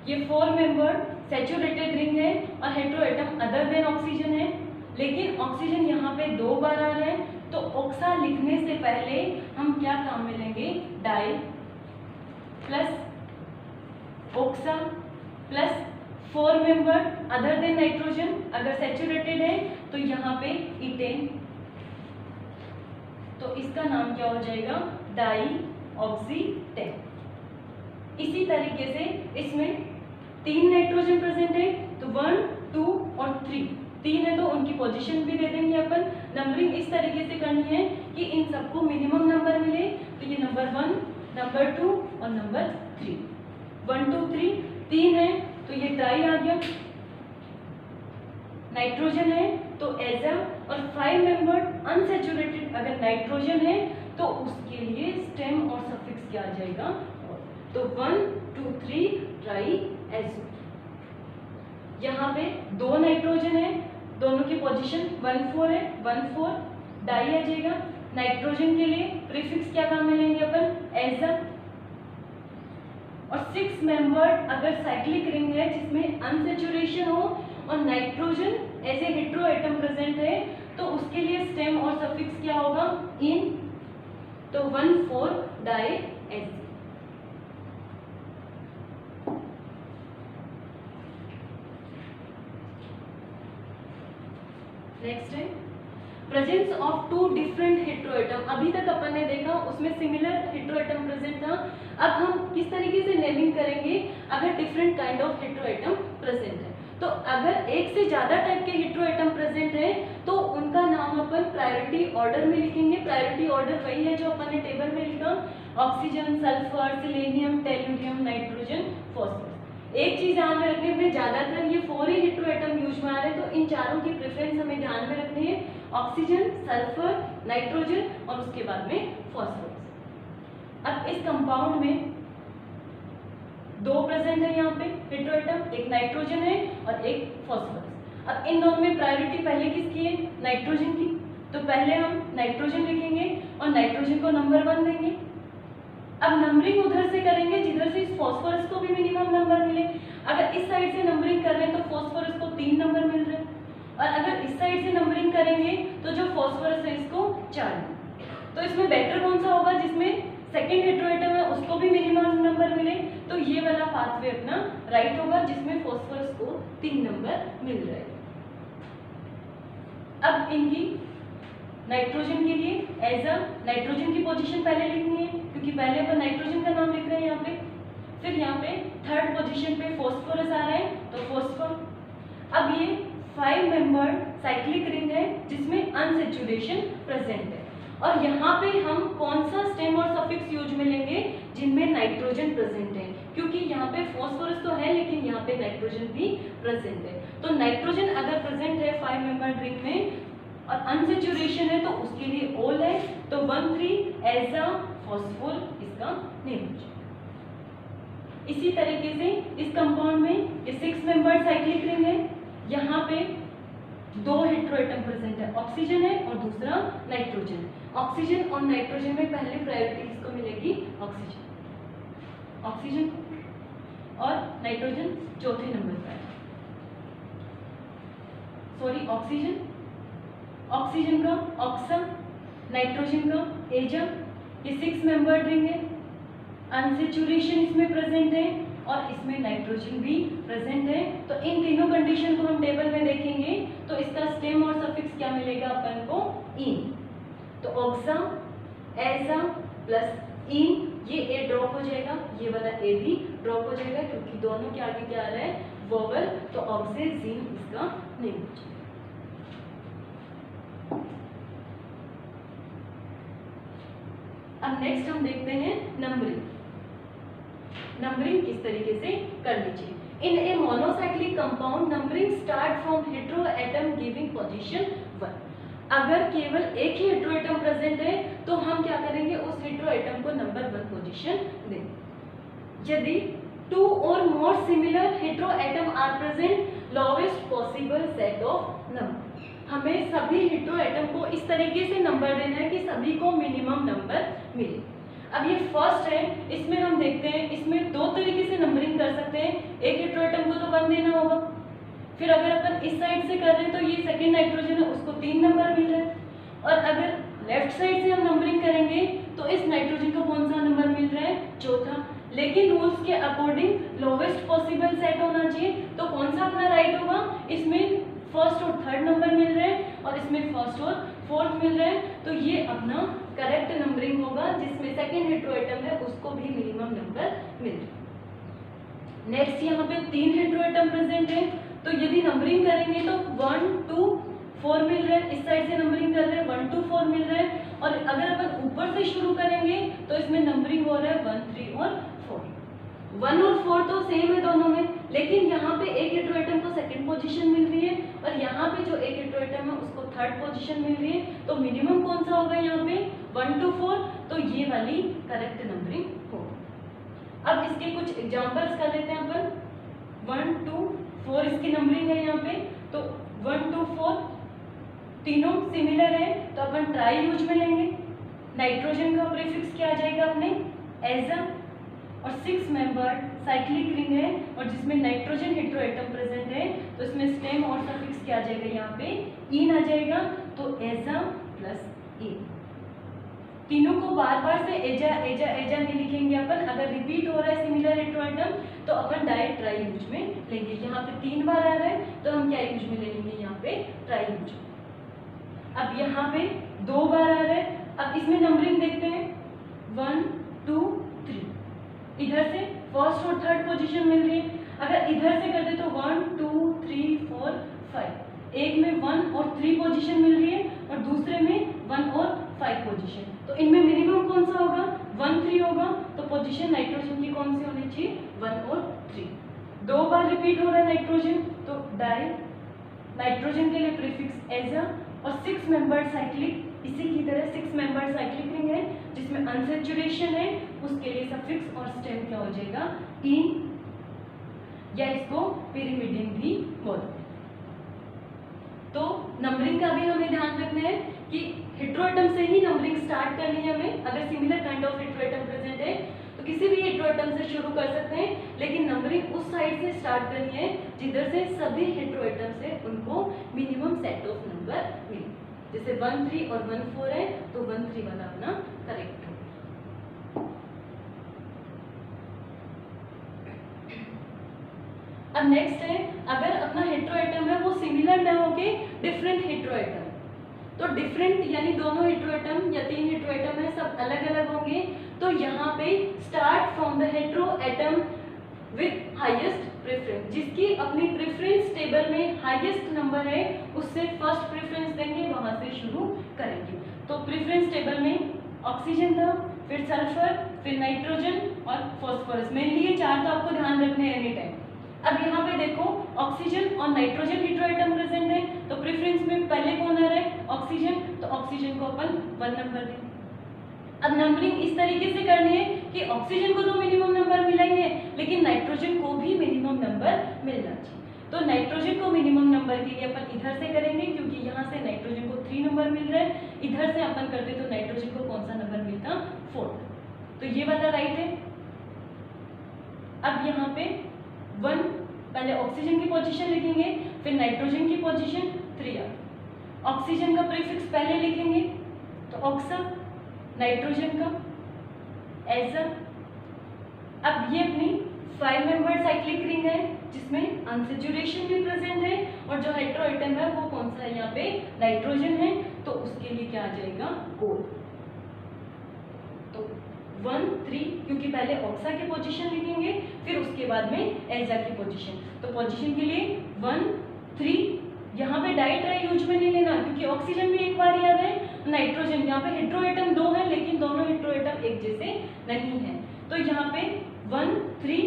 ये 4 मेंबर्ड सैचुरेटेड रिंग है और हेट्रोएटम अदर देन ऑक्सीजन है, लेकिन ऑक्सीजन यहाँ पे 2 बार आ रहा है तो ऑक्सा लिखने से पहले हम क्या काम में लेंगे, di plus oxa plus 4 membered other than nitrogen, अगर सैचुरेटेड है तो यहाँ पे इटेन, तो इसका नाम क्या हो जाएगा, डाई ऑक्सीटेन। इसी तरीके से इसमें 3 नाइट्रोजन प्रेजेंट है तो 1, 2 और 3 है तो उनकी पोजीशन भी दे देंगे अपन। नंबरिंग इस तरीके से करनी है कि इन सबको मिनिमम नंबर मिले, तो ये नंबर 1, नंबर 2 और नंबर 3, 1 2 3 है तो ये ट्राई आ गया, नाइट्रोजन है तो एजा, और 5 मेंबर्ड अनसैचुरेटेड अगर नाइट्रोजन है तो उसके लिए स्टेम और सफिक्स क्या आ जाएगा, तो 1 2 3 ट्राई एजो। यहाँ पे 2 नाइट्रोजन है, दोनों की पोजीशन 1 4 है, 1 4 डाई आ जाएगा। नाइट्रोजन के लिए प्रीफिक्स क्या काम में लेंगे अपन, एजा। और 6 मेंबर्ड अगर साइक्लिक रिंग है जिसमें अनसैचुरेशन हो और nitrogen as a heteroatom present है तो उसके लिए स्टेम और सफिक्स क्या होगा, इन, तो 1 4 डाई एज। नेक्स्ट है प्रेजेंस ऑफ 2 डिफरेंट हेट्रोएटम। अभी तक अपन ने देखा उसमें सिमिलर हेट्रोएटम प्रेजेंट था, अब हम किस तरीके से नेमिंग करेंगे अगर different kind of heteroatom present है। तो अगर एक से ज्यादा टाइप के हेट्रोएटम प्रेजेंट है तो उनका नाम अपन प्रायोरिटी ऑर्डर में लिखेंगे। प्रायोरिटी ऑर्डर वही है जो अपन ने टेबल में लिखा, oxygen, sulphur, selenium, tellurium, nitrogen, phosphorus. एक चीज ध्यान में रखनी है, ज्यादातर ये 4 ही हेट्रोएटम यूज में आ रहे हैं तो इन चारों की प्रेफरेंस हमें ध्यान में रखनी है, ऑक्सीजन, सल्फर, नाइट्रोजन और उसके बाद में फॉस्फोरस। अब इस कंपाउंड में 2 प्रेजेंट है यहाँ पे हेट्रोएटम, एक नाइट्रोजन है और एक फॉस्फोरस। अब इन दोनों में प्रायोरिटी पहले किसकी है, नाइट्रोजन की, तो पहले हम नाइट्रोजन लिखेंगे और नाइट्रोजन को नंबर 1 देंगे। अब नंबरिंग उधर से करेंगे जिधर से इस फॉस्फोरस को भी मिनिमम नंबर मिले। अगर इस साइड से नंबरिंग कर रहे हैं तो फॉस्फोरस को 3 नंबर मिल रहे हैं, और अगर इस साइड से नंबरिंग करेंगे तो जो फॉस्फोरस है इसको 4। तो इसमें बेटर कौन सा होगा, जिसमें सेकेंड हेट्रोएटम है उसको भी मिनिमम नंबर मिले, तो ये वाला पाथवे अपना राइट होगा जिसमें फॉस्फोरस को 3 नंबर मिल रहे हैं। अब इनकी नाइट्रोजन के लिए एजा, नाइट्रोजन की पोजीशन पहले लिखनी है क्योंकि पहले अपन नाइट्रोजन का नाम लिख रहे हैं यहाँ पे, फिर यहाँ पे 3rd पोजीशन पे फॉस्फोरस आ रहा है तो फॉस्फोर। अब ये 5 मेंबर्ड साइक्लिक रिंग है जिसमें अनसैचुरेशन प्रेजेंट है, और यहाँ पे हम कौन सा स्टेम और सफिक्स यूज में लेंगे, जिनमें नाइट्रोजन प्रेजेंट है, क्योंकि यहाँ पे फॉस्फोरस तो है लेकिन यहाँ पे नाइट्रोजन भी प्रेजेंट है। तो नाइट्रोजन अगर प्रेजेंट है 5 मेंबर्ड रिंग में और अनसैचुरेशन है तो उसके लिए ओल है, तो 1 3 एजा फॉस्फोर इसका नेम हो जाएगा। इसी तरीके से इस कंपाउंड में ये 6 मेंबर्ड साइक्लिक रिंग है, यहाँ पे 2 हेटेरोएटम प्रेजेंट है, ऑक्सीजन है और दूसरा नाइट्रोजन। ऑक्सीजन और नाइट्रोजन में पहली प्रायोरिटी किसको मिलेगी? ऑक्सीजन और नाइट्रोजन चौथे नंबर पर है। सॉरी, ऑक्सीजन का ऑक्सा, नाइट्रोजन का एजा। ये 6 मेंबर्ड रिंग है, अनसेचुरेशन इसमें प्रेजेंट है और इसमें नाइट्रोजन भी प्रेजेंट है। तो इन तीनों कंडीशन को हम टेबल में देखेंगे तो इसका स्टेम और सफिक्स क्या मिलेगा अपन को? इन। तो ऑक्सा, एजा प्लस इन, ये ए ड्रॉप हो जाएगा, ये वाला ए भी ड्रॉप हो जाएगा क्योंकि दोनों के आगे क्या आ रहा है? वोवल। तो ऑक्सीजन इसका नेम हो जाएगा। अब नेक्स्ट हम देखते हैं नंबरिंग। नंबरिंग किस तरीके से करनी चाहिए? In a monocyclic compound numbering start from heteroatom giving position 1। अगर केवल एक ही हेटेरोएटम प्रेजेंट है तो हम क्या करेंगे? उस हेटेरोएटम को नंबर 1 पोजीशन देंगे। यदि 2 और more similar heteroatom are present, lowest possible set of number. हमें सभी हेटेरोएटम को इस तरीके से नंबर देना है कि सभी को मिनिमम नंबर मिले। अब ये फर्स्ट है, इसमें हम देखते हैं, इसमें 2 तरीके से नंबरिंग कर सकते हैं। एक हेटेरोएटम को तो 1 देना होगा, फिर अगर अपन इस साइड से कर रहे हैं तो ये सेकंड नाइट्रोजन है, उसको 3 नंबर मिल रहा है। और अगर लेफ्ट साइड से हम नंबरिंग करेंगे तो इस नाइट्रोजन को कौन सा नंबर मिल रहा है? चौथा। लेकिन रूल्स के अकॉर्डिंग लोवेस्ट पॉसिबल सेट होना चाहिए, तो कौन सा अपना राइट होगा? इसमें फर्स्ट और थर्ड नंबर मिल रहे हैं और इसमें फर्स्ट और फोर्थ मिल रहे हैं, तो ये अपना करेक्ट नंबरिंग होगा, जिसमें सेकंड हेटेरोएटम है उसको भी मिनिमम नंबर मिल रहा है। नेक्स्ट यहाँ पे 3 हेटेरोएटम प्रेजेंट है, तो यदि नंबरिंग करेंगे तो 1 2 4 मिल रहा है। इस साइड से नंबरिंग कर रहे हैं 1 2 4 मिल रहा है। और अगर अपन ऊपर से शुरू करेंगे तो इसमें नंबरिंग हो रहा है 1 3 और 4। 1 और 4 तो सेम है दोनों में, लेकिन यहाँ पे एक हेटेरोएटम को सेकंड पोजीशन मिल रही है और यहाँ पे जो एक हेटेरोएटम है उसको थर्ड पोजीशन मिल रही है। तो मिनिमम कौन सा होगा यहाँ पे? 1 2 4। तो ये वाली करेक्ट नंबरिंग होगा। अब इसके कुछ एग्जांपल्स कर लेते हैं अपन। 1 2 4 इसकी नंबरिंग है यहाँ पे, तो 1 2 4 तीनों सिमिलर है तो अपन ट्राई यूज में लेंगे। नाइट्रोजन का प्रीफिक्स क्या आ जाएगा अपने? एजा। और 6 मेंबर्ड साइक्लिक रिंग है और जिसमें नाइट्रोजन हेटेरोएटम प्रेजेंट है, तो इसमें स्टेम और सफिक्स क्या आ जाएगा? यहाँ पे इन आ जाएगा। तो एजा प्लस इन। तीनों को बार बार से एजा एजा एजा नहीं लिखेंगे अपन। अगर रिपीट हो रहा है सिमिलर हेटेरोएटम तो अपन डायरेक्ट ट्राई यूज में लेंगे। यहाँ पे 3 बार आ रहा है तो हम क्या यूज में ले लेंगे? यहाँ पे ट्राई यूज। अब यहाँ पे 2 बार आ रहा है। अब इसमें नंबरिंग देखते हैं 1 2 3। इधर से फर्स्ट और थर्ड पोजीशन मिल रही है। अगर इधर से करते तो 1 2 3 4 5। एक में 1 और 3 पोजीशन मिल रही है और दूसरे में 1 और 5 पोजीशन। तो इनमें मिनिमम कौन सा होगा? 1 3 होगा। तो पोजीशन नाइट्रोजन की कौन सी होनी चाहिए? 1 और 3। 2 बार रिपीट हो रहा है नाइट्रोजन, तो डाई। नाइट्रोजन के लिए प्रीफिक्स एजा। और 6 मेंबर्ड साइक्लिक, इसी की तरह 6 मेंबर्ड साइक्लिक रिंग है जिसमें अनसेचुरेशन है, उसके लिए सफिक्स और स्टेम क्या हो जाएगा? इन, या इसको पिरिमिडिन भी बोलते हैं। तो नंबरिंग का भी हमें ध्यान रखना है कि हेटेरोएटम से ही नंबरिंग स्टार्ट करनी है हमें। अगर similar kind of heteroatom present है तो किसी भी हेटेरोएटम से शुरू कर सकते हैं, लेकिन नंबरिंग उस साइड से स्टार्ट करनी है जिधर से सभी हेटेरोएटम से उनको मिनिमम सेट ऑफ नंबर मिले। जैसे 1 3 और 1 4 है तो 1 3 वाला अपना करेक्ट होगा। अब नेक्स्ट है, अगर अपना हेटेरोएटम है वो सिमिलर ना होके डिफरेंट हेटेरोएटम, तो डिफरेंट यानी दोनों हेटेरोएटम या 3 हेटेरोएटम है सब अलग अलग होंगे, तो यहाँ पे start from the heteroatom with highest preference. जिसकी अपनी प्रेफरेंस टेबल में हाईएस्ट नंबर है उससे फर्स्ट प्रेफरेंस देंगे, वहां से शुरू करेंगे। तो प्रेफरेंस टेबल में ऑक्सीजन था, फिर सल्फर, फिर नाइट्रोजन और फॉस्फोरस। मेनली ये 4 तो आपको ध्यान रखने हैं एनी टाइम। अब यहाँ पे देखो ऑक्सीजन और नाइट्रोजन हेटेरोएटम प्रेजेंट है, तो प्रेफरेंस में पहले कौन आ रहा है? ऑक्सीजन। तो ऑक्सीजन को अपन 1 नंबर देंगे। अब नंबरिंग इस तरीके से करनी है कि ऑक्सीजन को तो मिनिमम नंबर मिला ही है, लेकिन नाइट्रोजन को भी मिनिमम नंबर मिलना चाहिए। तो नाइट्रोजन को मिनिमम नंबर के लिए अपन इधर से करेंगे, क्योंकि यहाँ से नाइट्रोजन को 3 नंबर मिल रहा है, इधर से अपन करते तो नाइट्रोजन को कौन सा नंबर मिलता, 4। तो ये वाला राइट है। अब यहाँ पे 1 पहले ऑक्सीजन की पोजीशन लिखेंगे, फिर नाइट्रोजन की पोजीशन 3 आ। ऑक्सीजन का प्रीफिक्स पहले लिखेंगे तो ऑक्सा, नाइट्रोजन का एजा। अब ये अपनी 5 मेंबर साइक्लिक रिंग है जिसमें अनसैचुरेशन भी प्रेजेंट है, और जो हेटेरो एटम है वो कौन सा है, यहाँ पे नाइट्रोजन है, तो उसके लिए क्या आ जाएगा, कोल। तो 1 3, क्योंकि पहले ऑक्सा की पोजीशन लिखेंगे फिर उसके बाद में एजा की पोजीशन। तो पोजीशन के लिए 1 3, यहाँ पे डाई ट्राई यूज में नहीं लेना क्योंकि ऑक्सीजन भी एक बार ही आ रहा है, नाइट्रोजन यहाँ पे हेटेरो एटम 2 है लेकिन दोनों हेटेरो एटम एक जैसे नहीं है। तो यहाँ पे 1 3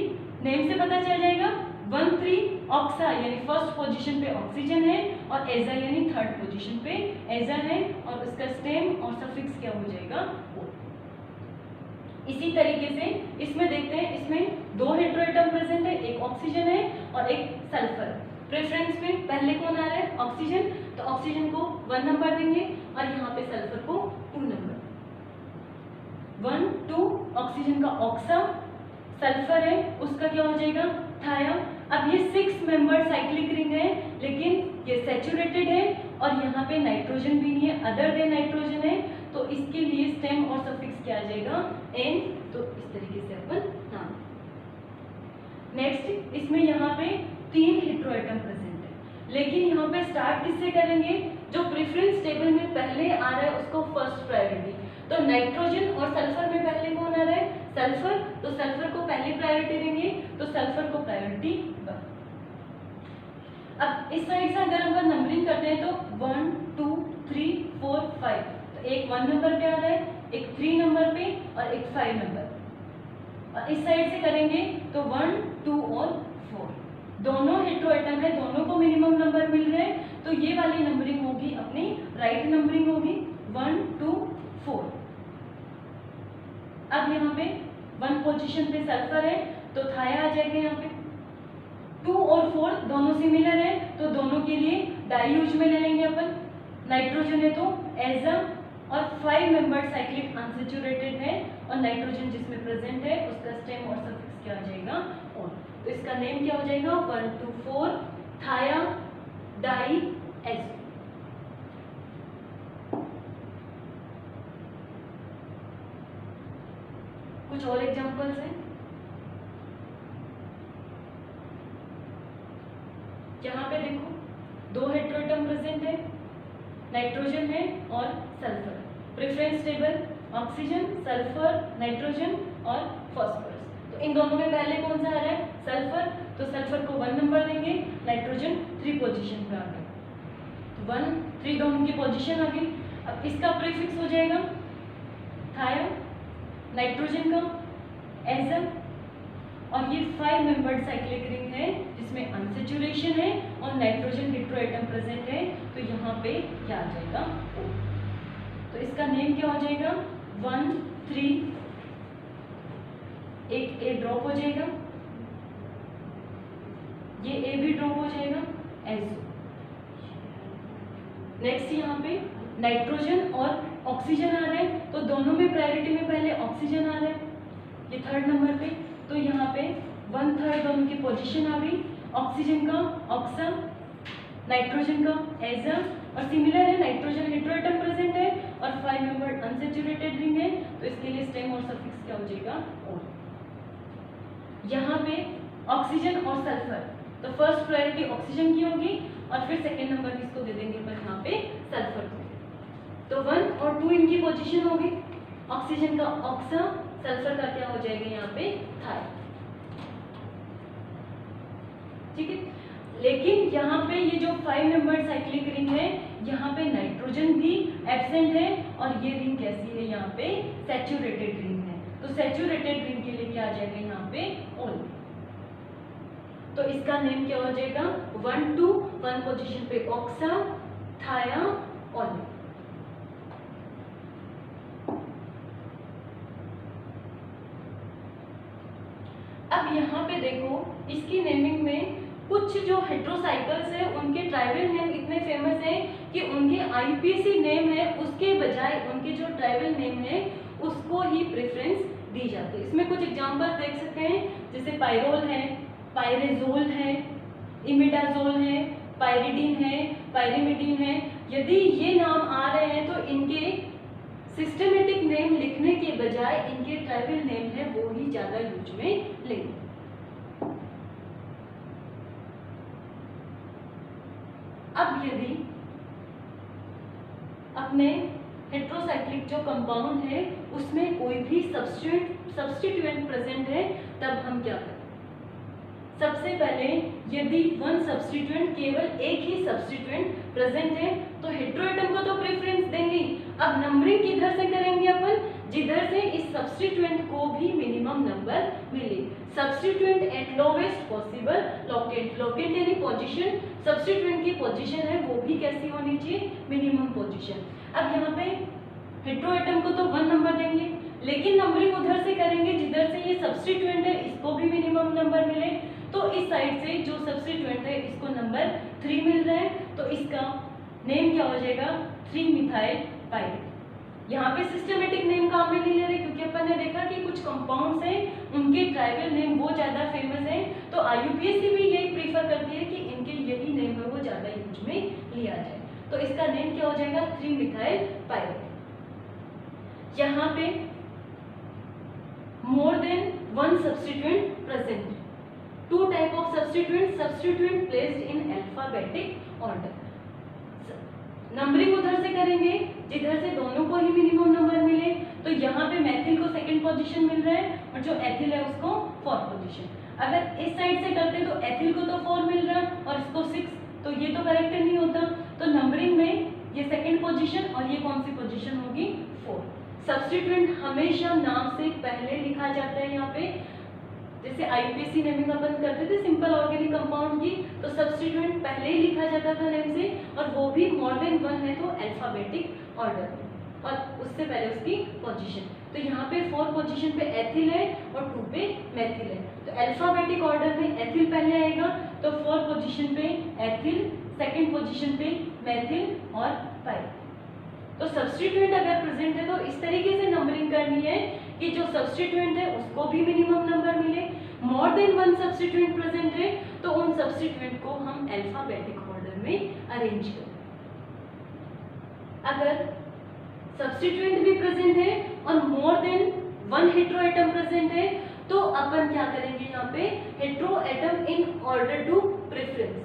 नेम से पता चल जाएगा, 1 3 ऑक्सा यानी फर्स्ट पोजीशन पे ऑक्सीजन है, और एजा यानी थर्ड पोजीशन पे एजा है, और उसका स्टेम और सफिक्स क्या हो जाएगा, ओ। इसी तरीके से इसमें देखते हैं, इसमें 2 हेटेरो एटम प्रेजेंट है, एक ऑक्सीजन है और एक सल्फर। प्रेफरेंस में पहले कौन आ रहा है, ऑक्सीजन, तो ऑक्सीजन को 1 नंबर देंगे और यहाँ पे सल्फर को 2 नंबर। 1 2 ऑक्सीजन का ऑक्सा, सल्फर है उसका क्या हो जाएगा, थाया। अब ये 6 मेंबर साइक्लिक रिंग है लेकिन ये सैचुरेटेड है और यहाँ पे नाइट्रोजन भी नहीं है, अदर देन नाइट्रोजन है, तो इसके लिए स्टेम और सफिक्स क्या आ जाएगा, एन। तो इस तरीके से अपन नाम। नेक्स्ट इसमें यहाँ पे 3 हेटेरो एटम प्रेजेंट है, लेकिन यहाँ पे स्टार्ट किससे करेंगे, जो प्रेफरेंस टेबल में पहले आ रहा है उसको फर्स्ट प्रायोरिटी। तो नाइट्रोजन और सल्फर में पहले कौन आ रहा है, सल्फर, तो सल्फर को पहले प्रायोरिटी देंगे, तो सल्फर को प्रायोरिटी 1। अब इस साइड से अगर हम नंबरिंग करते हैं तो 1 2 3 4 5, तो एक 1 नंबर पे आ रहा है, एक 3 नंबर पे और एक 5 नंबर। और इस साइड से करेंगे तो 1 2 और 4, दोनों हेटेरो एटम है, दोनों को मिनिमम नंबर मिल रहे हैं, तो ये वाली नंबरिंग होगी अपनी राइट नंबरिंग होगी 1 2 4। अब यहाँ पे 1 पोजीशन पे सल्फर है तो थाया आ जाएगा, यहाँ पे 2 और 4 दोनों सिमिलर है तो दोनों के लिए डाई यूज में ले लेंगे अपन। नाइट्रोजन है तो एजा, और 5 मेंबर साइक्लिक अनसैचुरेटेड है, और नाइट्रोजन जिसमें प्रेजेंट है उसका स्टेम और सफिक्स क्या आ जाएगा, ऑन। तो इसका नेम क्या हो जाएगा, 1 2 4 थाया डाई एज। कुछ और एग्जांपल्स हैं, यहाँ पे देखो 2 हेटेरो एटम प्रेजेंट है, नाइट्रोजन है और sulphur. Preference table oxygen, sulphur, nitrogen और फास्फोरस। तो इन दोनों में पहले कौन सा आ रहा है, सल्फर, तो सल्फर को 1 नंबर देंगे, नाइट्रोजन 3 पोजीशन पे आ गए, तो 1 3 दोनों की पोजीशन आ गई। अब इसका प्रीफिक्स हो जाएगा थाया, नाइट्रोजन का एजा, और ये 5 मेंबर्ड साइक्लिक रिंग है जिसमें अनसैचुरेशन है और नाइट्रोजन हेटेरो एटम प्रेजेंट है, तो यहाँ पे क्या आ जाएगा, O। तो इसका नेम क्या हो जाएगा, 1 3, एक ए ड्रॉप हो जाएगा, ये ए भी ड्रॉप हो जाएगा, एजो। नेक्स्ट यहाँ पे नाइट्रोजन और ऑक्सीजन आ रहा है, तो दोनों में प्रायोरिटी में पहले ऑक्सीजन आ रहा है, ये 3rd नंबर पे, तो यहाँ पे 1/3 दोनों की पोजीशन आ गई, ऑक्सीजन का ऑक्सा, नाइट्रोजन का एजा, और सिमिलर है, नाइट्रोजन हेटेरो एटम प्रेजेंट है और 5 मेंबर्ड अनसैचुरेटेड रिंग है, तो इसके लिए स्टेम और सफिक्स क्या हो जाएगा, ऑन। यहाँ पे ऑक्सीजन और सल्फर, तो फर्स्ट प्रायोरिटी ऑक्सीजन की होगी और फिर सेकेंड नंबर किसको दे देंगे पर यहाँ पे सल्फर को। तो 1 और 2 इनकी पोजीशन होगी, ऑक्सीजन का ऑक्सा, सल्फर का क्या हो जाएगा यहाँ पे थाई, ठीक है। लेकिन यहाँ पे ये जो 5 मेंबर साइक्लिक रिंग है, यहाँ पे नाइट्रोजन भी एब्सेंट है और ये रिंग कैसी है, यहाँ पे सैचुरेटेड रिंग है, तो सैचुरेटेड रिंग के लिए क्या आ जाएगा यहाँ पे ऑन। तो इसका नेम क्या हो जाएगा, 1 2 1 पोजीशन पे ऑक्सा, थाया, ऑन। अब यहाँ पे देखो इसकी नेमिंग में कुछ जो हेट्रोसाइकल्स है उनके ट्राइबल नेम इतने फेमस हैं कि उनके आईपीसी नेम है उसके बजाय उनके जो ट्राइबल नेम है उसको ही प्रेफरेंस दी जाती है। इसमें कुछ एग्जांपल देख सकते हैं, जैसे पायरोल है, पायरेजोल है, इमिडाजोल है, पायरिडीन है, पायरिमिडीन है। यदि ये नाम आ रहे हैं तो इनके सिस्टमेटिक नेम लिखने के बजाय इनके ट्राइबल नेम है वो ही ज्यादा यूज में लेंगे। अब यदि अपने हेट्रोसाइक्लिक जो कंपाउंड है उसमें कोई भी सब्स्टिट्यूएंट प्रेजेंट है तब हम क्या करें? सबसे पहले यदि वन सब्स्टिट्यूएंट केवल एक ही सब्स्टिट्यूएंट प्रेजेंट है तो हेट्रोएटम को तो प्रेफरेंस देंगे। अब नंबरिंग किधर से करेंगे अपन? जिधर से इस सब्स्टिट्यूएंट को भी मिनिमम नंबर मिले। Substituent at lowest possible locant, locant यानी पोजीशन, सब्स्टिट्यूएंट की पोजीशन है वो भी कैसी होनी चाहिए? Minimum position. अब यहाँ पे हेट्रोएटम को तो 1 नंबर देंगे, लेकिन नंबरिंग उधर से करेंगे जिधर से ये सब्स्टिट्यूएंट है इसको भी मिनिमम नंबर मिले। तो इस साइड से जो सब्स्टिट्यूएंट है इसको नंबर 3 मिल रहा है तो इसका नेम क्या हो जाएगा? 3 मिथाइल पाइरिड। यहाँ पे सिस्टमेटिक नेम काम में नहीं ले रहे क्योंकि अपन ने देखा कि कुछ कंपाउंड्स हैं उनके ट्राइबल नेम वो ज्यादा फेमस हैं, तो आईयूपीएससी भी यही प्रीफर करती है कि इनके यही नेम है वो ज्यादा यूज में लिया जाए। तो इसका नेम क्या हो जाएगा? 3 मिथाइल पाइरिड। यहाँ पे more than 1 substituent present. 2 type of substituent placed in alphabetic order. Numbering उधर से करेंगे जिधर से दोनों को ही मिनिमम नंबर मिले। तो यहाँ पे मेथिल को 2nd पोजीशन मिल रहा है और जो एथिल है उसको 4th पोजीशन। अगर इस साइड से करते तो एथिल को तो 4 मिल रहा और इसको 6, तो ये तो करेक्ट नहीं होता। तो नंबरिंग में ये 2nd पोजीशन और ये कौन सी पोजीशन होगी? 4। सब्स्टिट्यूएंट हमेशा नाम से पहले लिखा जाता है। यहाँ पे जैसे आईपीसी नेमिंग अपन करते थे सिंपल ऑर्गेनिक कंपाउंड की, तो सब्स्टिट्यूएंट पहले ही लिखा जाता था नेम से, और वो भी मोर देन 1 है तो अल्फाबेटिक ऑर्डर में, और उससे पहले उसकी पोजीशन। तो यहाँ पे 4 पोजीशन पे एथिल है और 2 पे मेथिल है। तो अल्फाबेटिक ऑर्डर में एथिल पहले आएगा, तो 4 पोजीशन पे एथिल, 2nd पोजीशन पे मेथिल और पाइरिड। तो सब्स्टिट्यूएंट अगर प्रेजेंट है तो इस तरीके से नंबरिंग करनी है कि जो सब्स्टिट्यूएंट है उसको भी मिनिमम नंबर मिले। मोर देन 1 सब्स्टिट्यूएंट प्रेजेंट है तो उन सब्स्टिट्यूएंट को हम अल्फाबेटिक ऑर्डर में अरेंज करें। अगर सब्स्टिट्यूएंट भी प्रेजेंट है और मोर देन 1 हेट्रोएटम प्रेजेंट है तो अपन क्या करेंगे? यहाँ पे heteroatom in order to preference.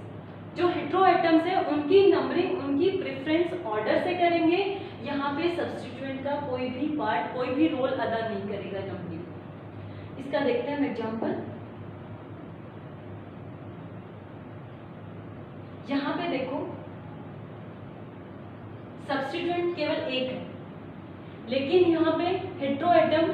जो हेट्रोएटम्स है उनकी नंबरिंग उनकी प्रेफरेंस ऑर्डर से करेंगे। यहाँ पे सब्स्टिट्यूएंट का कोई भी पार्ट, कोई भी रोल अदा नहीं करेगा नंबरिंग। इसका देखते हैं एग्जांपल। यहाँ पे देखो सब्स्टिट्यूएंट केवल एक है, लेकिन यहाँ पे हेट्रोएटम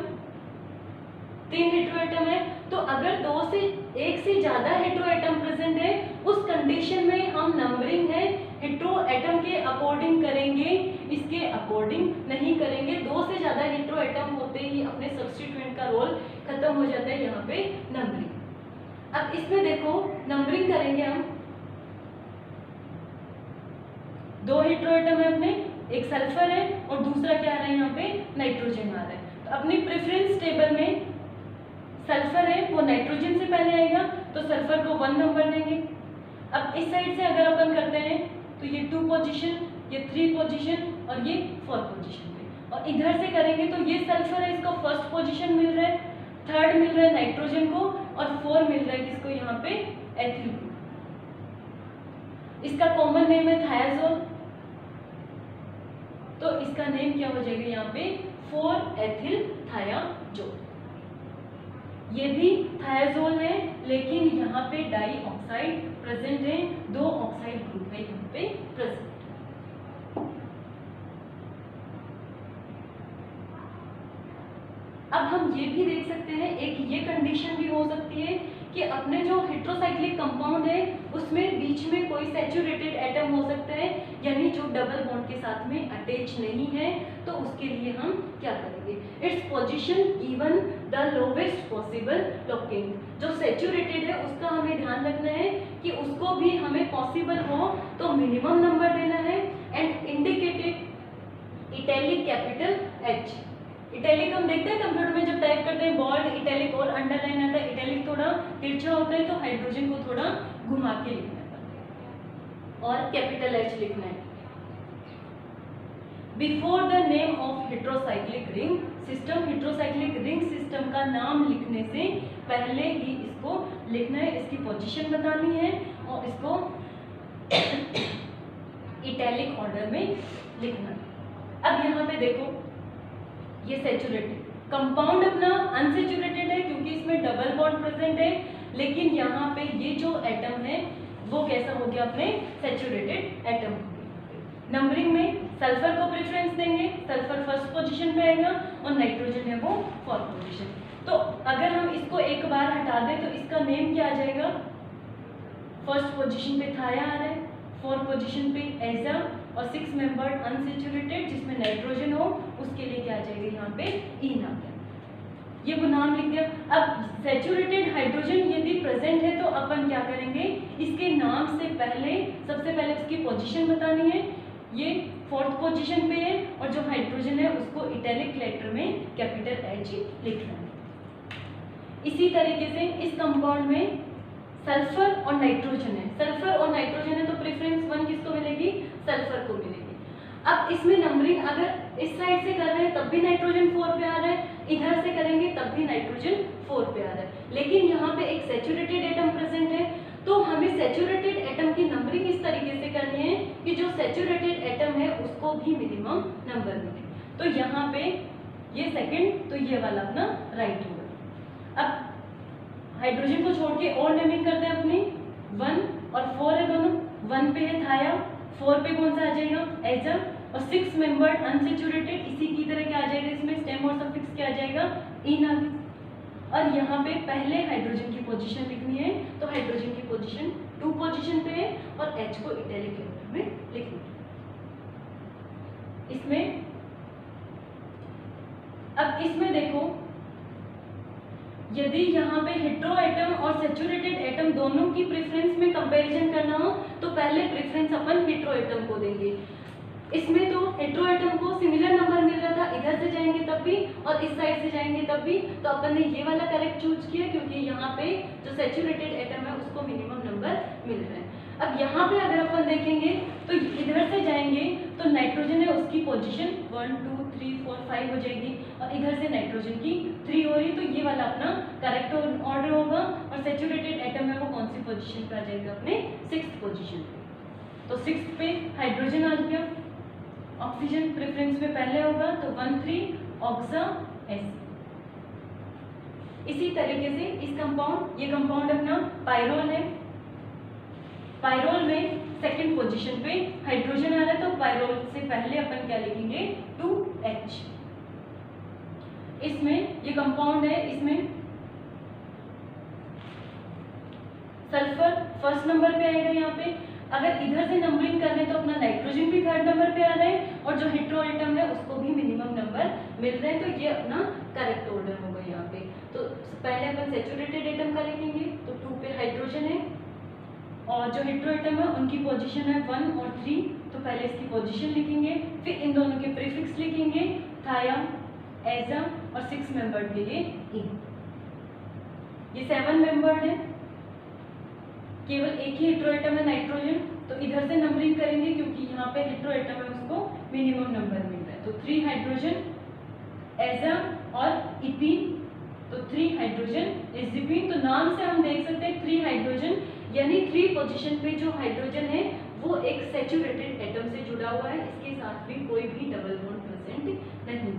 3 हेट्रोएटम है। तो अगर 2 से 1 से ज्यादा हेट्रोएटम प्रेजेंट है उस कंडीशन में हम नंबरिंग है हेट्रोएटम के अकॉर्डिंग करेंगे, इसके अकॉर्डिंग नहीं करेंगे। 2 से ज्यादा हेट्रोएटम होते ही अपने सब्स्टिट्यूएंट का रोल खत्म हो जाता है यहाँ पे नंबरिंग। अब इसमें देखो नंबरिंग करेंगे हम, 2 हेट्रोएटम है अपने, एक सल्फर है और दूसरा क्या आ रहा है यहाँ पे? नाइट्रोजन आ रहा है। तो अपनी प्रेफरेंस टेबल में सल्फर है वो नाइट्रोजन से पहले आएगा तो सल्फर को 1 नंबर देंगे। अब इस साइड से अगर अपन करते हैं तो ये 2 पोजीशन, ये 3 पोजीशन और ये 4 पोजीशन पे, और इधर से करेंगे तो ये सल्फर है इसको 1st पोजीशन मिल रहा है, 3rd मिल रहा है नाइट्रोजन को और 4 मिल रहा है किसको? यहाँ पे एथिल को। इसका कॉमन नेम है थायाजोल, तो इसका नेम क्या हो जाएगा यहाँ पे? 4 एथिल थायाजोल। ये भी थायाजोल है लेकिन यहाँ पे डाई ऑक्साइड प्रेजेंट है, 2 ऑक्साइड ग्रुप है यहाँ पे प्रेजेंट। अब हम ये भी देख सकते हैं, एक ये कंडीशन भी हो सकती है कि अपने जो हेट्रोसाइक्लिक कंपाउंड है उसमें बीच में कोई सैचुरेटेड एटम हो सकता है, यानी जो डबल बॉन्ड के साथ में अटैच नहीं है, तो उसके लिए हम क्या करेंगे, its position given the lowest possible locking. जो सैचुरेटेड है उसका हमें ध्यान रखना है कि उसको भी हमें पॉसिबल हो तो मिनिमम नंबर देना है, and indicated italic capital H। Italic हम देखते हैं कंप्यूटर में जब टाइप करते हैं बोल्ड, इटैलिक और अंडरलाइन आता है। इटैलिक थोड़ा तिरछा होता है तो हाइड्रोजन को थोड़ा घुमा के लिखना है और कैपिटल H लिखना है। Before the name of heterocyclic ring system, heterocyclic ring system का नाम लिखने से पहले ही इसको लिखना है, इसकी पोजीशन बतानी है और इसको इटैलिक ऑर्डर में लिखना है। अब यहाँ पे देखो ये सैचुरेटेड कंपाउंड अपना अनसैचुरेटेड है क्योंकि इसमें डबल बॉन्ड प्रेजेंट है, लेकिन यहाँ पे ये जो एटम है वो कैसा हो गया, अपने सैचुरेटेड एटम। नंबरिंग में सल्फर को प्रेफरेंस देंगे, सल्फर फर्स्ट पोजीशन पे आएगा और नाइट्रोजन है वो फोर्थ पोजीशन। तो अगर हम इसको एक बार हटा दें तो इसका नेम क्या आ जाएगा, फर्स्ट पोजीशन पे थाया आ रहा है, फोर्थ पोजीशन पे एजा और 6 मेंबर्ड अनसैचुरेटेड जिसमें नाइट्रोजन हो उसके लिए क्या आ जाएगा, यहाँ पे इन आ गया, ये वो नाम लिख दिया। अब सैचुरेटेड हाइड्रोजन यदि प्रेजेंट है तो अपन क्या करेंगे, इसके नाम से पहले सबसे पहले इसकी पोजीशन बतानी है, ये फोर्थ पोजीशन पे है और जो हाइड्रोजन है उसको इटैलिक लेटर में कैपिटल H लिखना है। इसी तरीके से इस कंपाउंड में सल्फर और नाइट्रोजन है, सल्फर और नाइट्रोजन है तो प्रेफरेंस 1 किसको मिलेगी, सल्फर को मिलेगी। अब इसमें नंबरिंग अगर इस साइड से कर रहे हैं तब भी नाइट्रोजन 4 पे आ रहा है, इधर से करेंगे तब भी नाइट्रोजन 4 पे आ रहा है, लेकिन यहाँ पे एक सैचुरेटेड एटम प्रेजेंट है तो हमें सैचुरेटेड एटम की नंबरिंग इस तरीके से करनी है कि जो सैचुरेटेड एटम है उसको भी मिनिमम नंबर मिले। तो यहाँ पे ये सेकंड तो ये वाला अपना राइट होगा। अब हाइड्रोजन को छोड़ के और नेमिंग करते हैं अपनी, 1 और 4 है दोनों, 1 पे है थाया, 4 पे कौन सा आ जाएगा, एजा और 6 मेंबर्ड अनसैचुरेटेड, इसी की तरह क्या आ जाएगा, इसमें स्टेम और सफिक्स क्या आ जाएगा, इन आ गया। और यहाँ पे पहले हाइड्रोजन की पोजीशन लिखनी है तो हाइड्रोजन की पोजीशन 2 पोजीशन पे है और H को इटैलिक लेटर में लिखनी है। इसमें अब इसमें देखो यदि यहाँ पे हेट्रो एटम और सैचुरेटेड एटम दोनों की प्रेफरेंस में कंपैरिजन करना हो तो पहले प्रेफरेंस अपन हेट्रो एटम को देंगे। इसमें तो हेट्रो एटम को सिमिलर नंबर मिल रहा था, इधर से जाएंगे तब भी और इस साइड से जाएंगे तब भी, तो अपन ने ये वाला करेक्ट चूज किया क्योंकि यहाँ पे जो सैचुरेटेड एटम है उसको मिनिमम नंबर मिल रहा है। अब यहाँ पे अगर अपन देखेंगे तो इधर से जाएंगे तो नाइट्रोजन है उसकी पोजीशन 1 2 3 4 5 हो जाएगी और इधर से नाइट्रोजन की 3 हो रही, तो ये वाला अपना करेक्ट ऑर्डर होगा। और सैचुरेटेड एटम है वो कौन सी पोजीशन पे आ जाएगा, अपने 6th पोजीशन पे। तो 6th पे हाइड्रोजन आ गया, ऑक्सीजन प्रेफरेंस में पहले होगा तो 1 3 ऑक्सा एस। इसी तरीके से इस कंपाउंड, ये कंपाउंड अपना पायरोल है, पायरोल में सेकंड पोजीशन पे हाइड्रोजन आ रहा है तो पायरोल से पहले अपन क्या लिखेंगे, 2H। इसमें ये कंपाउंड है, इसमें सल्फर फर्स्ट नंबर पे आएगा। यहाँ पे अगर इधर से नंबरिंग कर रहे हैं तो अपना नाइट्रोजन भी 3rd नंबर पे आ रहा है और जो हेट्रो एटम है उसको भी मिनिमम नंबर मिल रहे हैं, तो ये अपना करेक्ट ऑर्डर होगा। यहाँ पे तो पहले अपन सैचुरेटेड एटम का लिखेंगे तो 2 पे हाइड्रोजन है और जो हेट्रो एटम है उनकी पोजीशन है 1 और 3, तो पहले इसकी पोजीशन लिखेंगे, फिर इन दोनों के प्रीफिक्स लिखेंगे, थाया, एजा और 6 मेंबर्ड के लिए इन। ये 7 मेंबर्ड है, केवल एक ही हेट्रो एटम है नाइट्रोजन, तो इधर से नंबरिंग करेंगे क्योंकि यहाँ पे हेट्रो एटम है उसको मिनिमम नंबर मिल रहा है। तो 3 हाइड्रोजन एजा और इपीन, तो 3 हाइड्रोजन इजिपीन। तो नाम से हम देख सकते हैं 3 हाइड्रोजन, यानी 3 पोजीशन पे जो हाइड्रोजन है वो एक सैचुरेटेड एटम से जुड़ा हुआ है, इसके साथ भी कोई भी डबल बॉन्ड प्रेजेंट नहीं।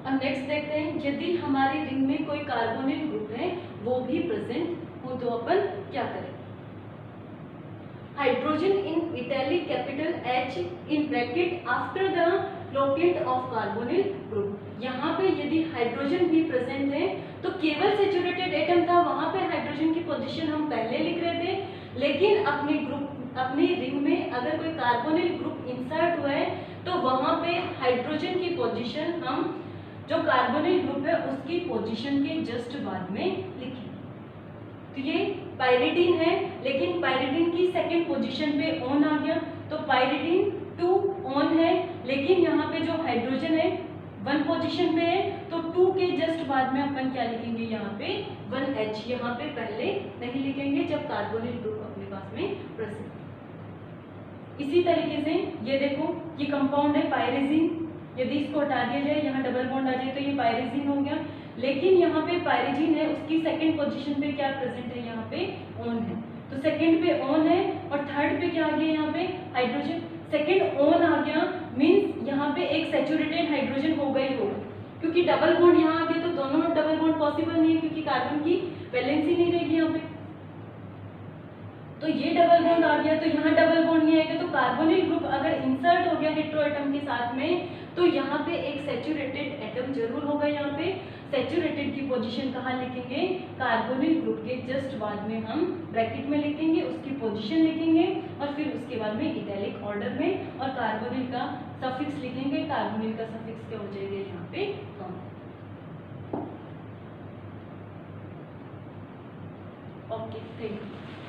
अब नेक्स्ट देखते हैं, यदि हमारी रिंग में कोई कार्बोनिल ग्रुप है वो भी प्रेजेंट हो तो अपन क्या करें। Hydrogen in italic capital H in bracket after the locate of carbonyl group. यहाँ पे यदि हाइड्रोजन भी प्रेजेंट है तो केवल सैचुरेटेड एटम था, वहां पे हाइड्रोजन की पोजीशन हम पहले लिख रहे थे, लेकिन अपनी रिंग में अगर कोई कार्बोनिल ग्रुप इंसर्ट हुआ है तो वहां पे हाइड्रोजन की पोजीशन हम जो कार्बोनिल ग्रुप है उसकी पोजीशन के जस्ट बाद में लिखेंगे। तो ये पाइरिडीन है, लेकिन पाइरिडीन की सेकंड पोजीशन पे ऑन आ गया, तो पाइरिडीन 2 ऑन है, लेकिन यहाँ पे जो हाइड्रोजन है 1 पोजीशन पे है, तो 2 के जस्ट बाद में अपन क्या लिखेंगे, यहाँ पे 1H यहाँ पे पहले नहीं लिखेंगे जब कार्बोनिल ग्रुप अपने पास में प्रेजेंट। इसी तरीके से ये देखो, ये कंपाउंड है पायरिजीन, यदि इसको हटा दिया जाए, यहाँ डबल बॉन्ड आ जाए तो ये पायरिजीन हो गया, लेकिन यहाँ पे पायरिजीन है उसकी सेकंड पोजीशन पे क्या प्रेजेंट है, यहाँ पे ऑन है, तो सेकंड पे ऑन है और थर्ड पे क्या आ गया, यहाँ पे हाइड्रोजन। सेकंड ऑन आ गया मींस यहाँ पे एक सैचुरेटेड हाइड्रोजन होगा ही होगा, क्योंकि डबल बॉन्ड यहाँ आ गया तो दोनों में डबल बॉन्ड पॉसिबल नहीं है, क्योंकि कार्बन की वैलेंसी नहीं रहेगी यहाँ पे, तो ये डबल बॉन्ड आ गया, तो यहाँ डबल बॉन्ड नहीं आएगा, तो कार्बोनिल ग्रुप अगर इंसर्ट हो गया हेटेरो एटम के साथ में तो यहाँ पे एक सैचुरेटेड एटम जरूर होगा। यहाँ पे सैचुरेटेड की पोजीशन कहाँ लिखेंगे, कार्बोनिल ग्रुप के जस्ट बाद में हम ब्रैकेट में लिखेंगे, उसकी पोजीशन लिखेंगे और फिर उसके बाद में इटैलिक ऑर्डर में और कार्बोनिल का सफिक्स लिखेंगे। कार्बोनिल का सफिक्स क्या हो जाएगा यहाँ पे कम। Okay, thank you.